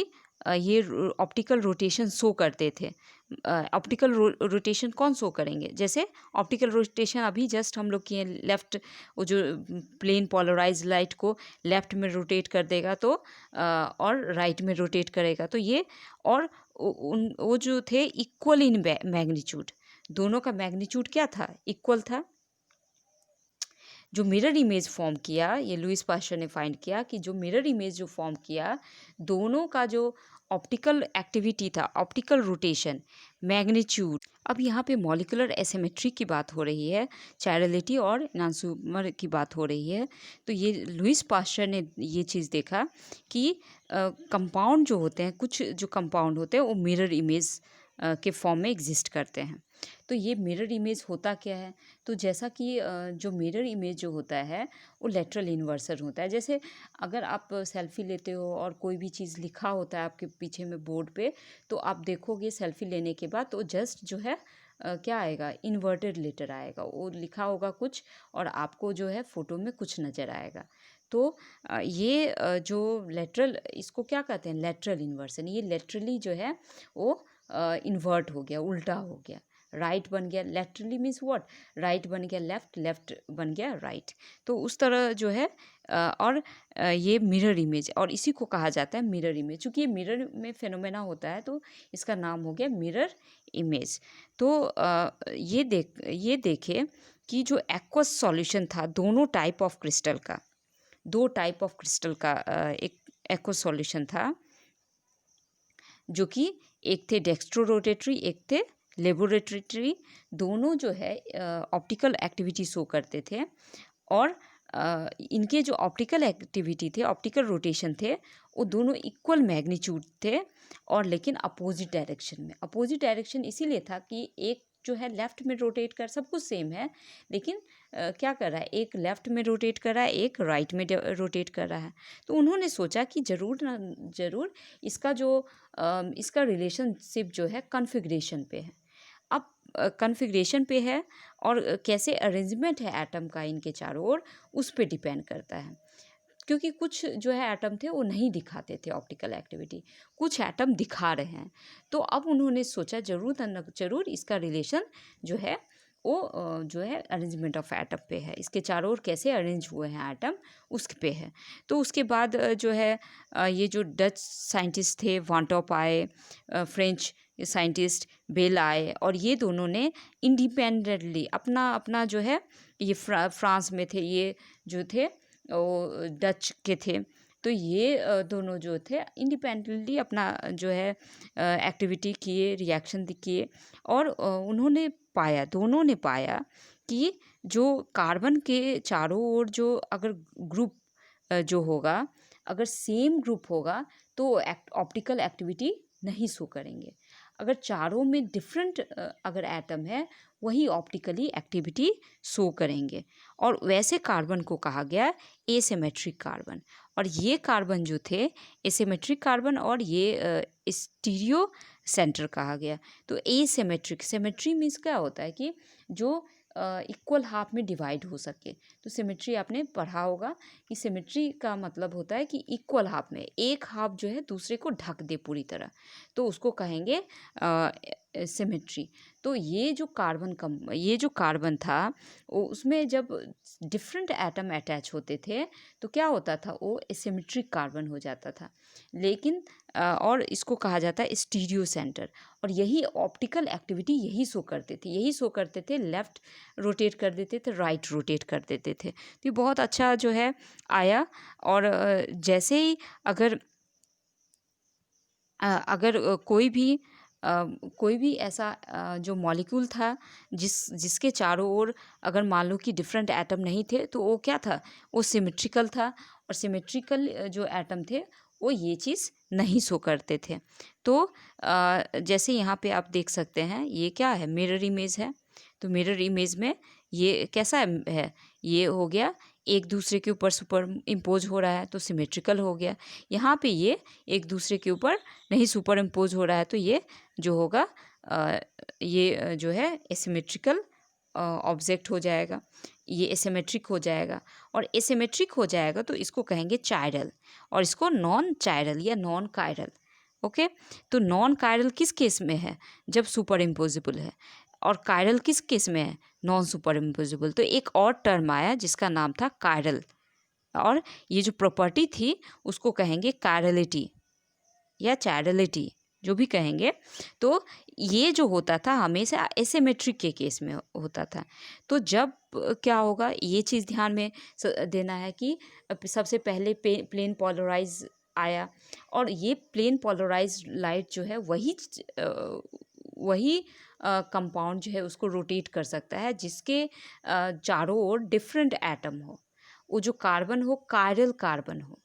ये ऑप्टिकल रोटेशन शो करते थे। ऑप्टिकल रोटेशन कौन शो करेंगे, जैसे ऑप्टिकल रोटेशन अभी जस्ट हम लोग किए, लेफ्ट, वो जो प्लेन पोलराइज लाइट को लेफ्ट में रोटेट कर देगा तो और राइट में रोटेट करेगा। तो ये और वो जो थे इक्वल इन मैग्नीट्यूड, दोनों का मैग्नीट्यूड क्या था, इक्वल था। जो मिरर इमेज फॉर्म किया, ये लुईस पाश्चर ने फाइंड किया कि जो मिरर इमेज जो फॉर्म किया, दोनों का जो ऑप्टिकल एक्टिविटी था, ऑप्टिकल रोटेशन, मैग्नीट्यूड। अब यहाँ पे मॉलिक्यूलर एसिमेट्री की बात हो रही है, चायरलिटी और एनानसियोमर की बात हो रही है। तो ये लुईस पाश्चर ने ये चीज़ देखा कि कंपाउंड जो होते हैं, कुछ जो कंपाउंड होते हैं वो मिरर इमेज के फॉर्म में एग्जिस्ट करते हैं। तो ये मिरर इमेज होता क्या है, तो जैसा कि जो मिरर इमेज जो होता है वो लेटरल इन्वर्सन होता है। जैसे अगर आप सेल्फी लेते हो और कोई भी चीज़ लिखा होता है आपके पीछे में बोर्ड पे, तो आप देखोगे सेल्फी लेने के बाद तो जस्ट जो है क्या आएगा, इन्वर्टेड लेटर आएगा, वो लिखा होगा कुछ और आपको जो है फ़ोटो में कुछ नज़र आएगा। तो ये जो लेटरल, इसको क्या कहते हैं, लेटरल इन्वर्सन। ये लेटरली जो है वो इन्वर्ट हो गया, उल्टा हो गया, राइट बन गया, लेटरली मीन्स व्हाट, राइट बन गया लेफ्ट, लेफ्ट बन गया राइट। तो उस तरह जो है और ये मिरर इमेज, और इसी को कहा जाता है मिरर इमेज। चूँकि ये मिरर में फेनोमेना होता है तो इसका नाम हो गया मिरर इमेज। तो ये देखे कि जो एक्वस सॉल्यूशन था, दोनों टाइप ऑफ क्रिस्टल का, दो टाइप ऑफ क्रिस्टल का एक एक्वस सॉल्यूशन था, जो कि एक थे डेक्स्ट्रो रोटेटरी, एक थे लेबोरेटरी। दोनों जो है ऑप्टिकल एक्टिविटी शो करते थे और इनके जो ऑप्टिकल एक्टिविटी थे, ऑप्टिकल रोटेशन थे, वो दोनों इक्वल मैग्नीट्यूड थे और लेकिन अपोजिट डायरेक्शन में। अपोजिट डायरेक्शन इसीलिए था कि एक जो है लेफ़्ट में रोटेट कर, सब कुछ सेम है, लेकिन क्या कर रहा है, एक लेफ़्ट में रोटेट कर रहा है, एक राइट में रोटेट कर रहा है। तो उन्होंने सोचा कि ज़रूर ना ज़रूर इसका जो इसका रिलेशनशिप जो है कॉन्फ़िगरेशन पे है। अब कॉन्फ़िगरेशन पे है और कैसे अरेंजमेंट है एटम का इनके चारों ओर, उस पे डिपेंड करता है। क्योंकि कुछ जो है एटम थे वो नहीं दिखाते थे ऑप्टिकल एक्टिविटी, कुछ एटम दिखा रहे हैं। तो अब उन्होंने सोचा ज़रूर न ज़रूर इसका रिलेशन जो है वो जो है अरेंजमेंट ऑफ एटम पे है, इसके चारों ओर कैसे अरेंज हुए हैं एटम उस पे है। तो उसके बाद जो है ये जो डच साइंटिस्ट थे वान टॉप आए, फ्रेंच साइंटिस्ट बेल आए, और ये दोनों ने इंडिपेंडेंटली अपना अपना जो है, ये फ्रांस में थे, ये जो थे वो डच के थे, तो ये दोनों जो थे इंडिपेंडेंटली अपना जो है एक्टिविटी किए, रिएक्शन किए, और उन्होंने पाया, दोनों ने पाया कि जो कार्बन के चारों ओर जो अगर ग्रुप जो होगा, अगर सेम ग्रुप होगा तो ऑप्टिकल एक्टिविटी नहीं शो करेंगे। अगर चारों में डिफरेंट अगर एटम है, वही ऑप्टिकली एक्टिविटी शो करेंगे, और वैसे कार्बन को कहा गया एसिमेट्रिक कार्बन। और ये कार्बन जो थे एसिमेट्रिक कार्बन, और ये स्टीरियो सेंटर कहा गया। तो एसिमेट्रिक, सिमेट्री मीन्स क्या होता है कि जो इक्वल हाफ में डिवाइड हो सके। तो सिमेट्री आपने पढ़ा होगा कि सिमेट्री का मतलब होता है कि इक्वल हाफ में एक हाफ जो है दूसरे को ढक दे पूरी तरह, तो उसको कहेंगे सिमेट्री। तो ये जो कार्बन था उसमें जब डिफरेंट एटम अटैच होते थे तो क्या होता था, वो एसिमेट्रिक कार्बन हो जाता था। लेकिन और इसको कहा जाता है स्टीरियो सेंटर, और यही ऑप्टिकल एक्टिविटी यही शो करते थे, लेफ़्ट रोटेट कर देते थे, राइट रोटेट कर देते थे। तो ये बहुत अच्छा जो है आया। और जैसे ही अगर कोई भी ऐसा जो मॉलिक्यूल था जिसके चारों ओर अगर मान लो कि डिफरेंट एटम नहीं थे, तो वो क्या था, वो सिमेट्रिकल था, और सिमेट्रिकल जो एटम थे वो ये चीज़ नहीं शो करते थे। तो जैसे यहाँ पे आप देख सकते हैं, ये क्या है, मिरर इमेज है। तो मिरर इमेज में ये कैसा है, ये हो गया एक दूसरे के ऊपर सुपर इम्पोज हो रहा है तो सिमेट्रिकल हो गया। यहाँ पे ये एक दूसरे के ऊपर नहीं सुपर इम्पोज हो रहा है, तो ये जो होगा ये जो है एसिमेट्रिकल ऑब्जेक्ट हो जाएगा, ये एसिमेट्रिक हो जाएगा। और एसिमेट्रिक हो जाएगा तो इसको कहेंगे चायरल, और इसको नॉन चायरल या नॉन कायरल। ओके, तो नॉन कायरल किस केस में है, जब सुपर इम्पोजिबल है, और कायरल किस केस में है, नॉन सुपर इम्पोजिबल। तो एक और टर्म आया जिसका नाम था कायरल, और ये जो प्रॉपर्टी थी उसको कहेंगे कायरलिटी या चायरलिटी, जो भी कहेंगे। तो ये जो होता था हमेशा एसिमेट्रिक के केस में होता था। तो जब क्या होगा, ये चीज़ ध्यान में देना है कि सबसे पहले प्लेन पोलराइज आया, और ये प्लेन पोलराइज लाइट जो है वही कंपाउंड जो है उसको रोटेट कर सकता है जिसके चारों ओर डिफरेंट एटम हो। वो जो कार्बन हो कायरल कार्बन हो,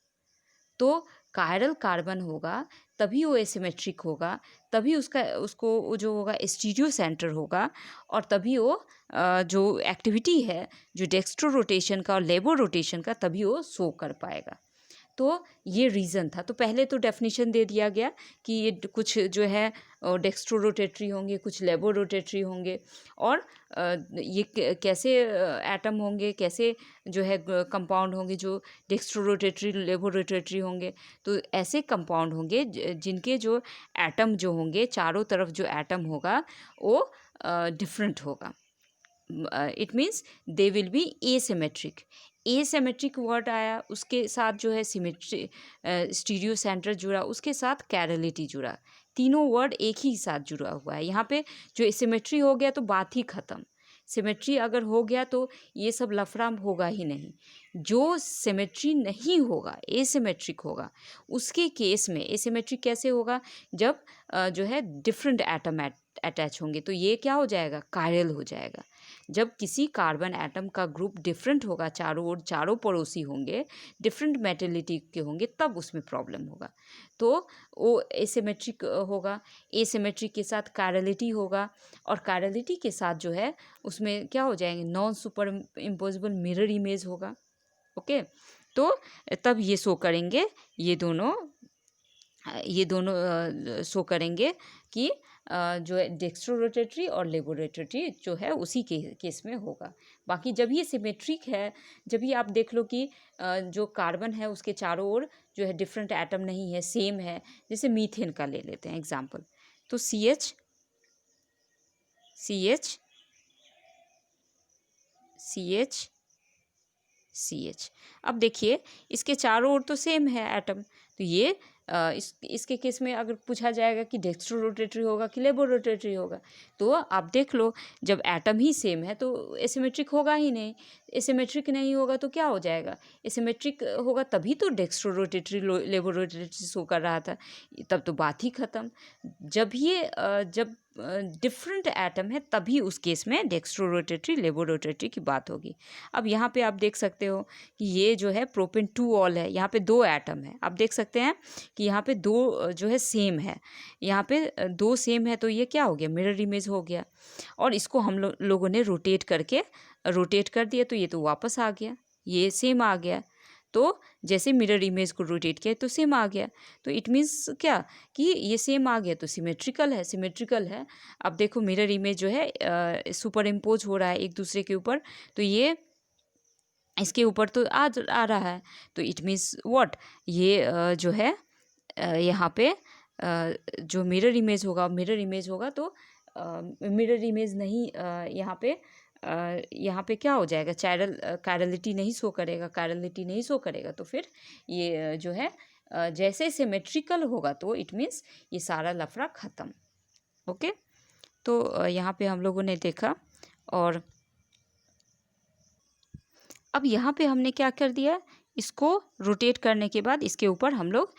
तो कायरल कार्बन होगा तभी वो एसिमेट्रिक होगा, तभी उसको वो जो होगा स्टीरियो सेंटर होगा, और तभी वो जो एक्टिविटी है जो डेक्स्ट्रो रोटेशन का और लेबो रोटेशन का, तभी वो शो कर पाएगा। तो ये रीज़न था। तो पहले तो डेफिनेशन दे दिया गया कि ये कुछ जो है डेक्स्ट्रो रोटेटरी होंगे, कुछ लेबो रोटेटरी होंगे, और ये कैसे एटम होंगे, कैसे जो है कंपाउंड होंगे जो डेक्स्ट्रो रोटेटरी लेबो रोटेटरी होंगे। तो ऐसे कंपाउंड होंगे जिनके जो एटम जो होंगे, चारों तरफ जो एटम होगा वो डिफरेंट होगा। It means they will be asymmetric. Asymmetric word आया, उसके साथ जो है सिमेट्री स्टीरियो सेंटर जुड़ा, उसके साथ कैरलिटी जुड़ा, तीनों वर्ड एक ही साथ जुड़ा हुआ है। यहाँ पे जो सिमेट्री हो गया तो बात ही ख़त्म। सिमेट्री अगर हो गया तो ये सब लफड़ा होगा ही नहीं। जो सिमेट्री नहीं होगा, एसिमेट्रिक होगा, उसके केस में एसिमेट्रिक कैसे होगा, जब जो है डिफरेंट एटम अटैच होंगे, तो ये क्या हो जाएगा, कायरल हो जाएगा। जब किसी कार्बन एटम का ग्रुप डिफरेंट होगा, चारों ओर चारों पड़ोसी होंगे, डिफरेंट मेटलिटी के होंगे, तब उसमें प्रॉब्लम होगा। तो वो एसिमेट्रिक होगा, एसिमेट्रिक के साथ कायरलिटी होगा, और कायरलिटी के साथ जो है उसमें क्या हो जाएंगे, non super imposable mirror image होगा। ओके, तो तब ये शो करेंगे, ये दोनों शो करेंगे कि जो है डेक्स्ट्रोरोटेटरी और लेबोरेटरी जो है उसी के केस में होगा। बाकी जब ये सिमेट्रिक है, जब भी आप देख लो कि जो कार्बन है उसके चारों ओर जो है डिफरेंट एटम नहीं है, सेम है। जैसे मीथेन का ले लेते हैं एग्जांपल, तो CH CH CH CH, अब देखिए इसके चारों ओर तो सेम है एटम, तो ये इसके केस में अगर पूछा जाएगा कि डेक्स्ट्रो रोटेटरी होगा कि लेबो रोटेटरी होगा, तो आप देख लो जब एटम ही सेम है तो एसिमेट्रिक होगा ही नहीं। एसिमेट्रिक नहीं होगा तो क्या हो जाएगा, एसिमेट्रिक होगा तभी तो डेक्स्ट्रो रोटेटरी लेबो रोटेटरी शो कर रहा था, तब तो बात ही ख़त्म। जब डिफरेंट एटम है तभी उस केस में डेक्स्ट्रो रोटेटरी लेबो रोटेटरी की बात होगी। अब यहाँ पे आप देख सकते हो कि ये जो है प्रोपेन 2 ऑल है, यहाँ पे 2 एटम है। आप देख सकते हैं कि यहाँ पे 2 जो है सेम है, यहाँ पे 2 सेम है, तो ये क्या हो गया, मिरर इमेज हो गया। और इसको हम लोगों ने रोटेट कर दिया, तो ये तो वापस आ गया, ये सेम आ गया। तो जैसे मिरर इमेज को रोटेट किया तो सेम आ गया, तो इट मीन्स क्या कि ये सेम आ गया तो सिमेट्रिकल है। अब देखो मिरर इमेज जो है सुपर इम्पोज हो रहा है एक दूसरे के ऊपर, तो ये इसके ऊपर तो आ रहा है, तो इट मीन्स व्हाट, ये जो है यहाँ पे जो मिरर इमेज होगा तो मिरर इमेज नहीं, यहाँ पे क्या हो जाएगा, कायरलिटी नहीं शो करेगा, तो फिर ये जो है जैसे सिमेट्रिकल होगा तो इट मीन्स ये सारा लफड़ा ख़त्म। ओके, तो यहाँ पे हम लोगों ने देखा, और अब यहाँ पे हमने क्या कर दिया, इसको रोटेट करने के बाद इसके ऊपर हम लोग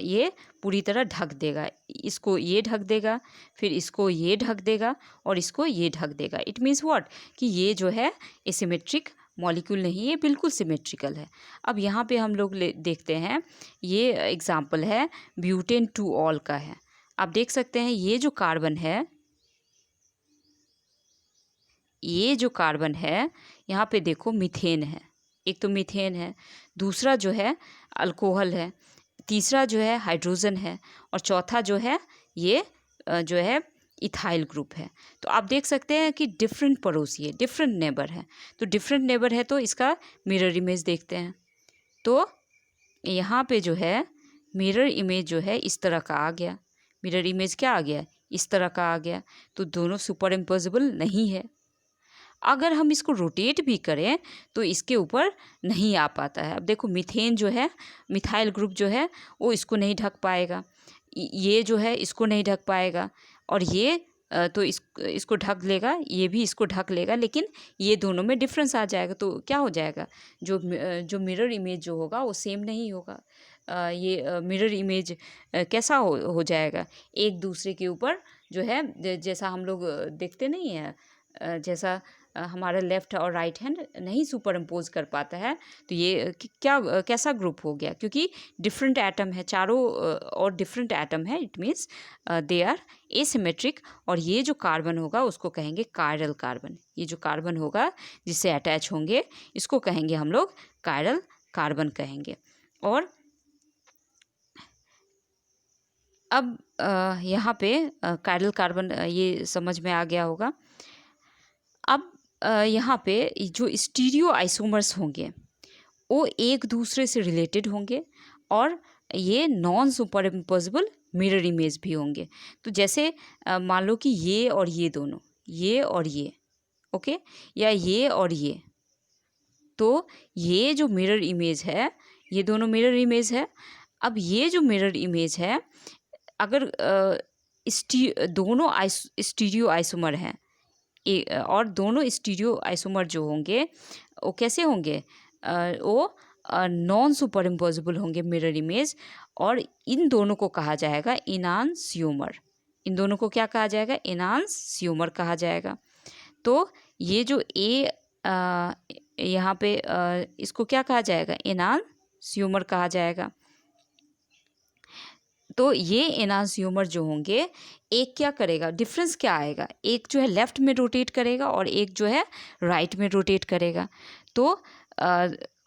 ये पूरी तरह ढक देगा, इसको ये ढक देगा, फिर इसको ये ढक देगा, और इसको ये ढक देगा। इट मीन्स व्हाट कि ये जो है एसिमेट्रिक मॉलिक्यूल नहीं है, बिल्कुल सिमेट्रिकल है। अब यहाँ पे हम लोग देखते हैं, ये एग्जाम्पल है ब्यूटेन 2 ऑल का है। आप देख सकते हैं ये जो कार्बन है यहाँ पे देखो मीथेन है, एक तो मीथेन है, दूसरा जो है अल्कोहल है, तीसरा जो है हाइड्रोजन है, और चौथा जो है ये जो है इथाइल ग्रुप है। तो आप देख सकते हैं कि डिफरेंट पड़ोसी है, डिफरेंट नेबर है, तो डिफरेंट नेबर है तो इसका मिरर इमेज देखते हैं। तो यहाँ पे जो है मिरर इमेज जो है इस तरह का आ गया, मिरर इमेज क्या आ गया, इस तरह का आ गया, तो दोनों सुपर इम्पोजिबल नहीं है। अगर हम इसको रोटेट भी करें तो इसके ऊपर नहीं आ पाता है। अब देखो मीथेन जो है, मिथाइल ग्रुप जो है वो इसको नहीं ढक पाएगा, ये जो है इसको नहीं ढक पाएगा, और ये तो इसको ढक लेगा, ये भी इसको ढक लेगा, लेकिन ये दोनों में डिफरेंस आ जाएगा, तो क्या हो जाएगा, जो मिरर इमेज जो होगा वो सेम नहीं होगा। ये मिरर इमेज कैसा हो जाएगा, एक दूसरे के ऊपर जो है जैसा हम लोग देखते नहीं हैं, जैसा हमारा लेफ़्ट और राइट हैंड नहीं सुपर इम्पोज कर पाता है, तो ये कैसा ग्रुप हो गया, क्योंकि डिफरेंट एटम है, चारों और डिफरेंट एटम है, it means they are asymmetric. और ये जो कार्बन होगा उसको कहेंगे कायरल कार्बन, ये जो कार्बन होगा जिससे अटैच होंगे इसको कहेंगे हम लोग कायरल कार्बन कहेंगे। और अब यहाँ पे कायरल कार्बन ये समझ में आ गया होगा। अब यहाँ पे जो स्टीरियो आइसोमर्स होंगे वो एक दूसरे से रिलेटेड होंगे, और ये non super imposable mirror image भी होंगे। तो जैसे मान लो कि ये और ये दोनों, ये और ये, ओके, या ये और ये, तो ये जो मिरर इमेज है, ये दोनों मिरर इमेज है। अब ये जो मिरर इमेज है, अगर दोनों स्टीरियो आइसोमर हैं, और दोनों स्टीरियो आइसोमर जो होंगे वो कैसे होंगे, वो नॉन सुपर इम्पोजिबल होंगे मिरर इमेज, और इन दोनों को कहा जाएगा इनांसियोमर। इन दोनों को क्या कहा जाएगा, इनांसियोमर कहा जाएगा। तो ये जो ए यहाँ पे इसको क्या कहा जाएगा, एनांस्यूमर कहा जाएगा। तो ये एनांस्यूमर जो होंगे, एक क्या करेगा, डिफरेंस क्या आएगा, एक जो है लेफ़्ट में रोटेट करेगा और एक जो है राइट में रोटेट करेगा। तो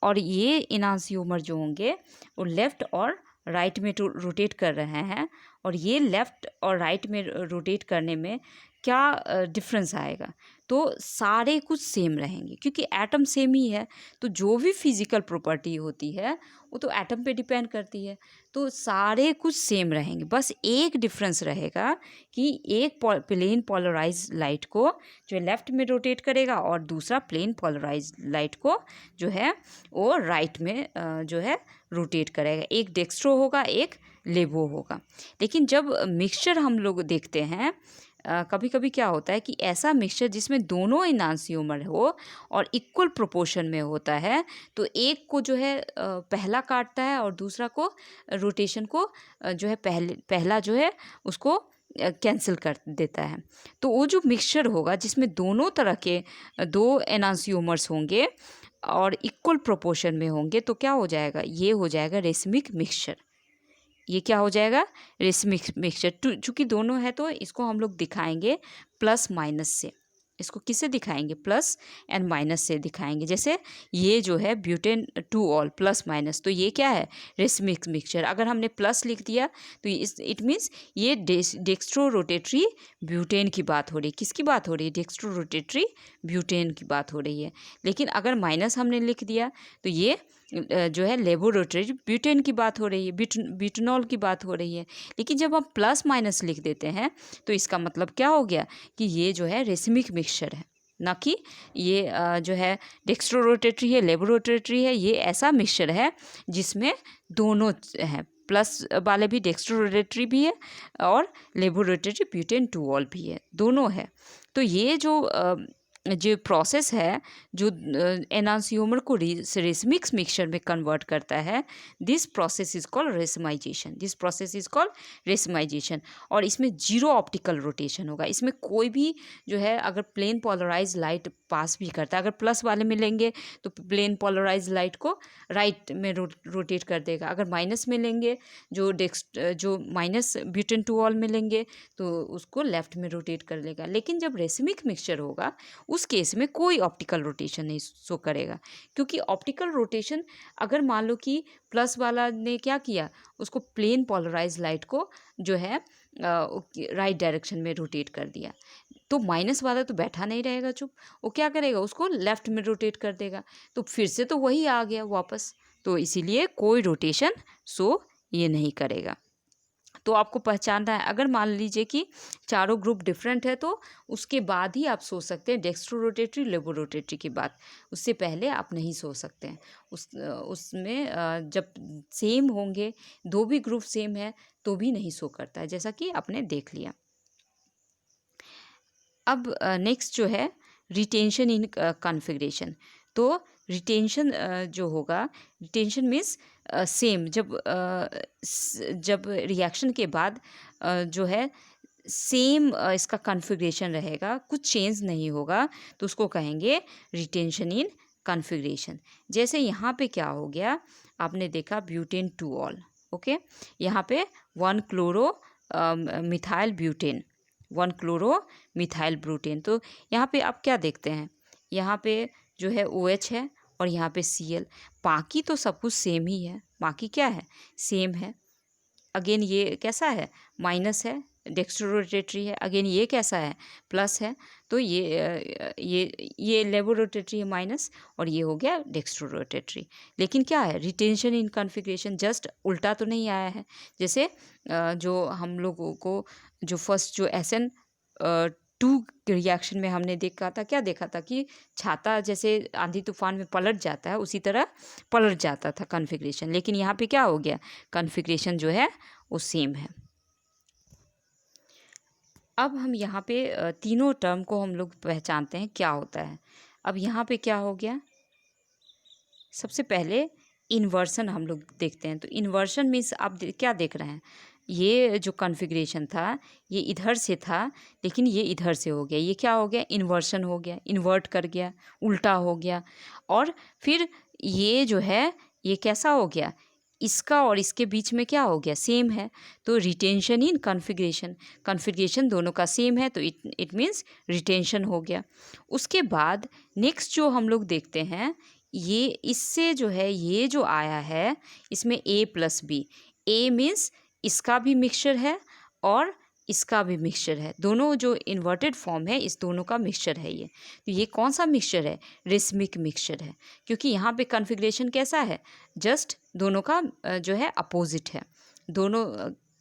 और ये एनांस्यूमर जो होंगे वो लेफ़्ट और राइट में रोटेट कर रहे हैं, और ये लेफ़्ट और राइट में रोटेट करने में क्या डिफरेंस आएगा, तो सारे कुछ सेम रहेंगे क्योंकि एटम सेम ही है। तो जो भी फिज़िकल प्रॉपर्टी होती है वो तो एटम पे डिपेंड करती है, तो सारे कुछ सेम रहेंगे। बस एक डिफरेंस रहेगा कि एक प्लेन पोलराइज लाइट को जो लेफ़्ट में रोटेट करेगा और दूसरा प्लेन पोलराइज लाइट को जो है वो राइट में जो है रोटेट करेगा। एक डेक्स्ट्रो होगा, एक लेबो होगा। लेकिन जब मिक्सचर हम लोग देखते हैं, कभी कभी क्या होता है कि ऐसा मिक्सचर जिसमें दोनों एनांस्यूमर हो और इक्वल प्रोपोर्शन में होता है, तो एक को जो है पहला काटता है और दूसरा को रोटेशन को जो है पहला जो है उसको कैंसिल कर देता है। तो वो जो मिक्सचर होगा जिसमें दोनों तरह के दो एनांस्यूमर्स होंगे और इक्वल प्रोपोर्शन में होंगे, तो क्या हो जाएगा, ये हो जाएगा रेसमिक मिक्सचर। ये क्या हो जाएगा, रेसमिक मिक्सचर। चूँकि दोनों है तो इसको हम लोग दिखाएंगे प्लस माइनस से। इसको किससे दिखाएंगे, प्लस एंड माइनस से दिखाएंगे। जैसे ये जो है butane two all plus minus, तो ये क्या है, रेसमिक मिक्सचर। अगर हमने प्लस लिख दिया तो इट मीन्स ये डेक्स्ट्रो रोटेटरी ब्यूटेन की बात हो रही है। किसकी बात हो रही है, डेक्स्ट्रो रोटेटरी ब्यूटेन की बात हो रही है। लेकिन अगर माइनस हमने लिख दिया तो ये जो है लेबोरेटरी ब्यूटेन की बात हो रही है, ब्यूटेनॉल की बात हो रही है। लेकिन जब हम प्लस माइनस लिख देते हैं तो इसका मतलब क्या हो गया कि ये जो है रेसमिक मिक्सचर है, ना कि ये जो है डेक्स्ट्रो रोटेटरी है, लेबोरेटरी है। ये ऐसा मिक्सचर है जिसमें दोनों हैं, प्लस वाले भी डेक्स्ट्रो रोटेटरी भी है और लेबोरेटरी ब्यूटेन टू ऑल भी है, दोनों है। तो ये जो प्रोसेस है जो एनांस्यूमर को रेसमिक मिक्सचर में कन्वर्ट करता है, this process is called racemisation. This process is called racemisation. और इसमें जीरो ऑप्टिकल रोटेशन होगा। इसमें कोई भी जो है अगर प्लेन पोलराइज लाइट पास भी करता है, अगर प्लस वाले में लेंगे तो प्लेन पोलराइज लाइट को राइट में रोटेट कर देगा। अगर माइनस में लेंगे, जो माइनस ब्यूटेन टू ऑल में लेंगे तो उसको लेफ्ट में रोटेट कर लेगा। लेकिन जब रेसमिक मिक्सचर होगा उस केस में कोई ऑप्टिकल रोटेशन नहीं शो करेगा, क्योंकि ऑप्टिकल रोटेशन अगर मान लो कि प्लस वाला ने क्या किया, उसको प्लेन पोलराइज लाइट को जो है राइट डायरेक्शन में रोटेट कर दिया, तो माइनस वाला तो बैठा नहीं रहेगा चुप, वो क्या करेगा, उसको लेफ्ट में रोटेट कर देगा, तो फिर से तो वही आ गया वापस। तो इसीलिए कोई रोटेशन शो ये नहीं करेगा। तो आपको पहचानना है। अगर मान लीजिए कि चारों ग्रुप डिफरेंट है तो उसके बाद ही आप सोच सकते हैं डेक्स्ट्रो रोटेटरी लेबो रोटेटरी की बात, उससे पहले आप नहीं सोच सकते हैं। उसमें जब सेम होंगे, दो भी ग्रुप सेम है तो भी नहीं शो करता है, जैसा कि आपने देख लिया। अब नेक्स्ट जो है रिटेंशन इन कॉन्फ़िगरेशन। तो रिटेंशन जो होगा, रिटेंशन मीन्स सेम, जब रिएक्शन के बाद जो है सेम इसका कॉन्फ़िगरेशन रहेगा, कुछ चेंज नहीं होगा, तो उसको कहेंगे रिटेंशन इन कॉन्फ़िगरेशन। जैसे यहाँ पे क्या हो गया, आपने देखा ब्यूटेन टू ऑल, ओके, यहाँ पे 1 chloro methyl butane, 1 chloro methyl butane. तो यहाँ पे आप क्या देखते हैं, यहाँ पे जो है OH है और यहाँ पे Cl। बाकी तो सब कुछ सेम ही है, बाकी क्या है, सेम है। अगेन ये कैसा है, माइनस है, डेक्स्ट्रो रोटेटरी है। अगेन ये कैसा है, प्लस है। तो ये लेबो रोटेटरी है माइनस, और ये हो गया डेक्स्ट्रो रोटेटरी। लेकिन क्या है, रिटेंशन इन कॉन्फ़िगरेशन जस्ट उल्टा तो नहीं आया है। जैसे जो हम लोगों को जो फर्स्ट जो SN2 रिएक्शन में हमने देखा था, क्या देखा था कि छाता जैसे आंधी तूफान में पलट जाता है, उसी तरह पलट जाता था कॉन्फ़िगरेशन। लेकिन यहाँ पे क्या हो गया, कॉन्फ़िगरेशन जो है वो सेम है। अब हम यहाँ पे तीनों टर्म को हम लोग पहचानते हैं क्या होता है। अब यहाँ पे क्या हो गया, सबसे पहले इन्वर्सन हम लोग देखते हैं। तो इन्वर्सन मीन्स आप क्या देख रहे हैं, ये जो कॉन्फ़िगरेशन था ये इधर से था, लेकिन ये इधर से हो गया। ये क्या हो गया? इन्वर्सन हो गया, इन्वर्ट कर गया, उल्टा हो गया। और फिर ये जो है ये कैसा हो गया? इसका और इसके बीच में क्या हो गया? सेम है। तो रिटेंशन इन कॉन्फ़िगरेशन, कॉन्फ़िगरेशन दोनों का सेम है, तो इट मीन्स रिटेंशन हो गया। उसके बाद नेक्स्ट जो हम लोग देखते हैं, ये इससे जो है ये जो आया है इसमें A+B, A मीन्स इसका भी मिक्सचर है और इसका भी मिक्सचर है। दोनों जो इन्वर्टेड फॉर्म है इस दोनों का मिक्सचर है ये। तो ये कौन सा मिक्सचर है? रेसमिक मिक्सचर है, क्योंकि यहाँ पे कॉन्फ़िगरेशन कैसा है? जस्ट दोनों का जो है अपोजिट है। दोनों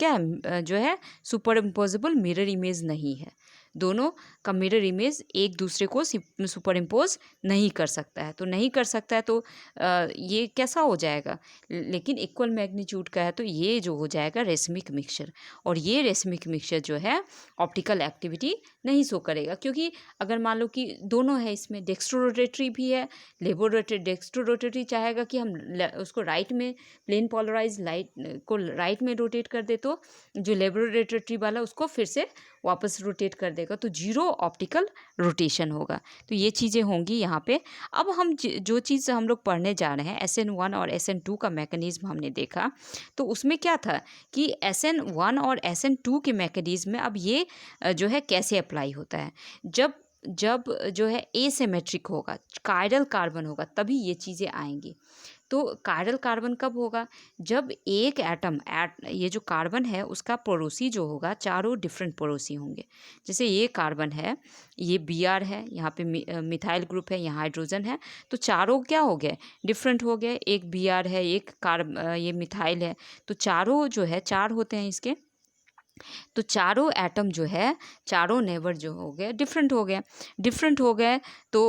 क्या जो है सुपर इम्पोजिबल मिरर इमेज नहीं है। दोनों का मिरर इमेज एक दूसरे को सुपर इम्पोज नहीं कर सकता है। तो नहीं कर सकता है तो ये कैसा हो जाएगा? लेकिन इक्वल मैग्नीट्यूड का है, तो ये जो हो जाएगा रेसमिक मिक्सचर। और ये रेसमिक मिक्सचर जो है ऑप्टिकल एक्टिविटी नहीं शो करेगा, क्योंकि अगर मान लो कि दोनों है, इसमें डेक्स्ट्रोरोटेटरी भी है, लेबोरोटेटरी। डेक्स्ट्रोरोटेटरी चाहेगा कि हम उसको राइट में प्लेन पोलराइज लाइट को राइट में रोटेट कर दे, तो जो लेबोरेटरी वाला उसको फिर से वापस रोटेट कर देगा, तो जीरो ऑप्टिकल रोटेशन होगा। तो ये चीज़ें होंगी यहाँ पे। अब हम जो चीज़ हम लोग पढ़ने जा रहे हैं, SN1 और SN2 का मैकेनिज्म हमने देखा, तो उसमें क्या था कि SN1 और SN2 के मैकेनिज्म में अब ये जो है कैसे अप्लाई होता है। जब जब जो है एसिमेट्रिक होगा, कायरल कार्बन होगा, तभी ये चीज़ें आएंगी। तो कायरल कार्बन कब होगा? जब एक एटम ये जो कार्बन है उसका पड़ोसी जो होगा, चारों डिफरेंट पड़ोसी होंगे। जैसे ये कार्बन है, ये Br है, यहाँ पे मिथाइल ग्रुप है, यहाँ हाइड्रोजन है, तो चारों क्या हो गए? डिफरेंट हो गए। एक Br है, एक ये मिथाइल है, तो चारों जो है चार होते हैं इसके। तो चारों एटम जो है, चारों नेबर जो हो गए डिफरेंट हो गए। डिफरेंट हो गए तो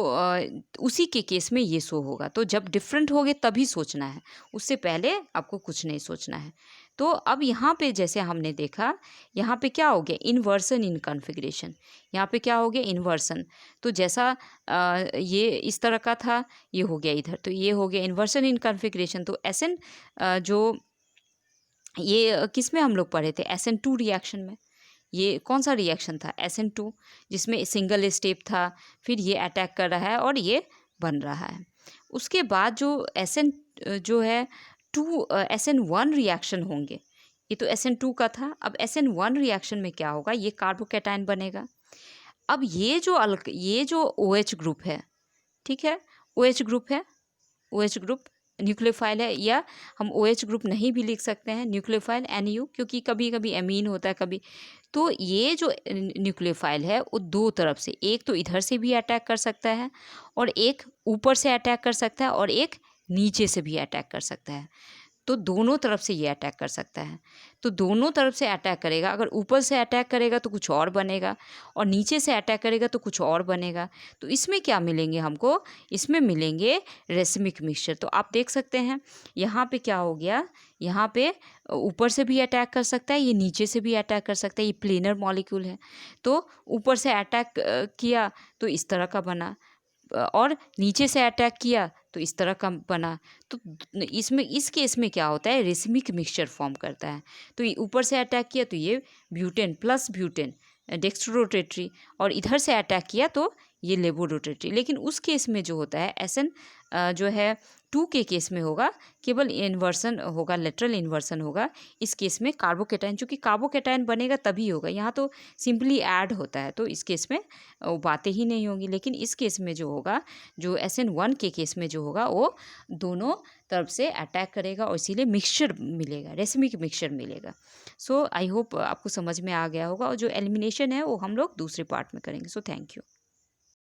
उसी के केस में ये शो होगा। तो जब डिफरेंट हो गए तभी सोचना है, उससे पहले आपको कुछ नहीं सोचना है। तो अब यहाँ पे जैसे हमने देखा, यहाँ पे क्या हो गया? Inversion in configuration. यहाँ पे क्या हो गया? इन्वर्सन। तो जैसा ये इस तरह का था, ये हो गया इधर, तो ये हो गया इन्वर्सन इन कॉन्फ़िगरेशन। तो SN जो ये किस में हम लोग पढ़े थे? SN2 रिएक्शन में। ये कौन सा रिएक्शन था? SN2, जिसमें सिंगल स्टेप था, फिर ये अटैक कर रहा है और ये बन रहा है। उसके बाद जो जो है SN1 रिएक्शन होंगे, ये तो SN2 का था। अब SN1 रिएक्शन में क्या होगा? ये कार्बोकैटायन बनेगा। अब ये जो OH ग्रुप है, ठीक है, OH ग्रुप है, OH ग्रुप न्यूक्लियोफाइल है, या हम OH ग्रुप नहीं भी लिख सकते हैं, न्यूक्लियोफाइल NU, क्योंकि कभी कभी एमीन होता है कभी। तो ये जो न्यूक्लियोफाइल है वो दो तरफ से, एक तो इधर से भी अटैक कर सकता है और एक ऊपर से अटैक कर सकता है और एक नीचे से भी अटैक कर सकता है। तो दोनों तरफ से ये अटैक कर सकता है। तो दोनों तरफ से अटैक करेगा। अगर ऊपर से अटैक करेगा तो कुछ और बनेगा, और नीचे से अटैक करेगा तो कुछ और बनेगा। तो इसमें क्या मिलेंगे हमको? इसमें मिलेंगे रेसमिक मिक्सचर। तो आप देख सकते हैं यहाँ पे क्या हो गया, यहाँ पे ऊपर से भी अटैक कर सकता है, ये नीचे से भी अटैक कर सकता है। ये प्लेनर मॉलिक्यूल है, तो ऊपर से अटैक किया तो इस तरह का बना, और नीचे से अटैक किया तो इस तरह का बना। तो इसमें इस केस में क्या होता है? रेसमिक मिक्सचर फॉर्म करता है। तो ये ऊपर से अटैक किया तो ये ब्यूटेन प्लस ब्यूटेन डेक्स्ट्रोरोटेटरी, और इधर से अटैक किया तो ये लेबोरोटेटरी। लेकिन उस केस में जो होता है SN जो है 2 के केस में होगा, केवल इन्वर्सन होगा, लेटरल इन्वर्सन होगा। इस केस में कार्बोकैटायन, चूँकि कार्बोकैटायन बनेगा तभी होगा, यहाँ तो सिंपली ऐड होता है, तो इस केस में वो बातें ही नहीं होंगी। लेकिन इस केस में जो होगा, जो SN1 के केस में जो होगा, वो दोनों तरफ से अटैक करेगा और इसीलिए मिक्सचर मिलेगा, रेसमिक मिक्सचर मिलेगा। सो आई होप आपको समझ में आ गया होगा, और जो एलिमिनेशन है वो हम लोग दूसरे पार्ट में करेंगे। So thank you.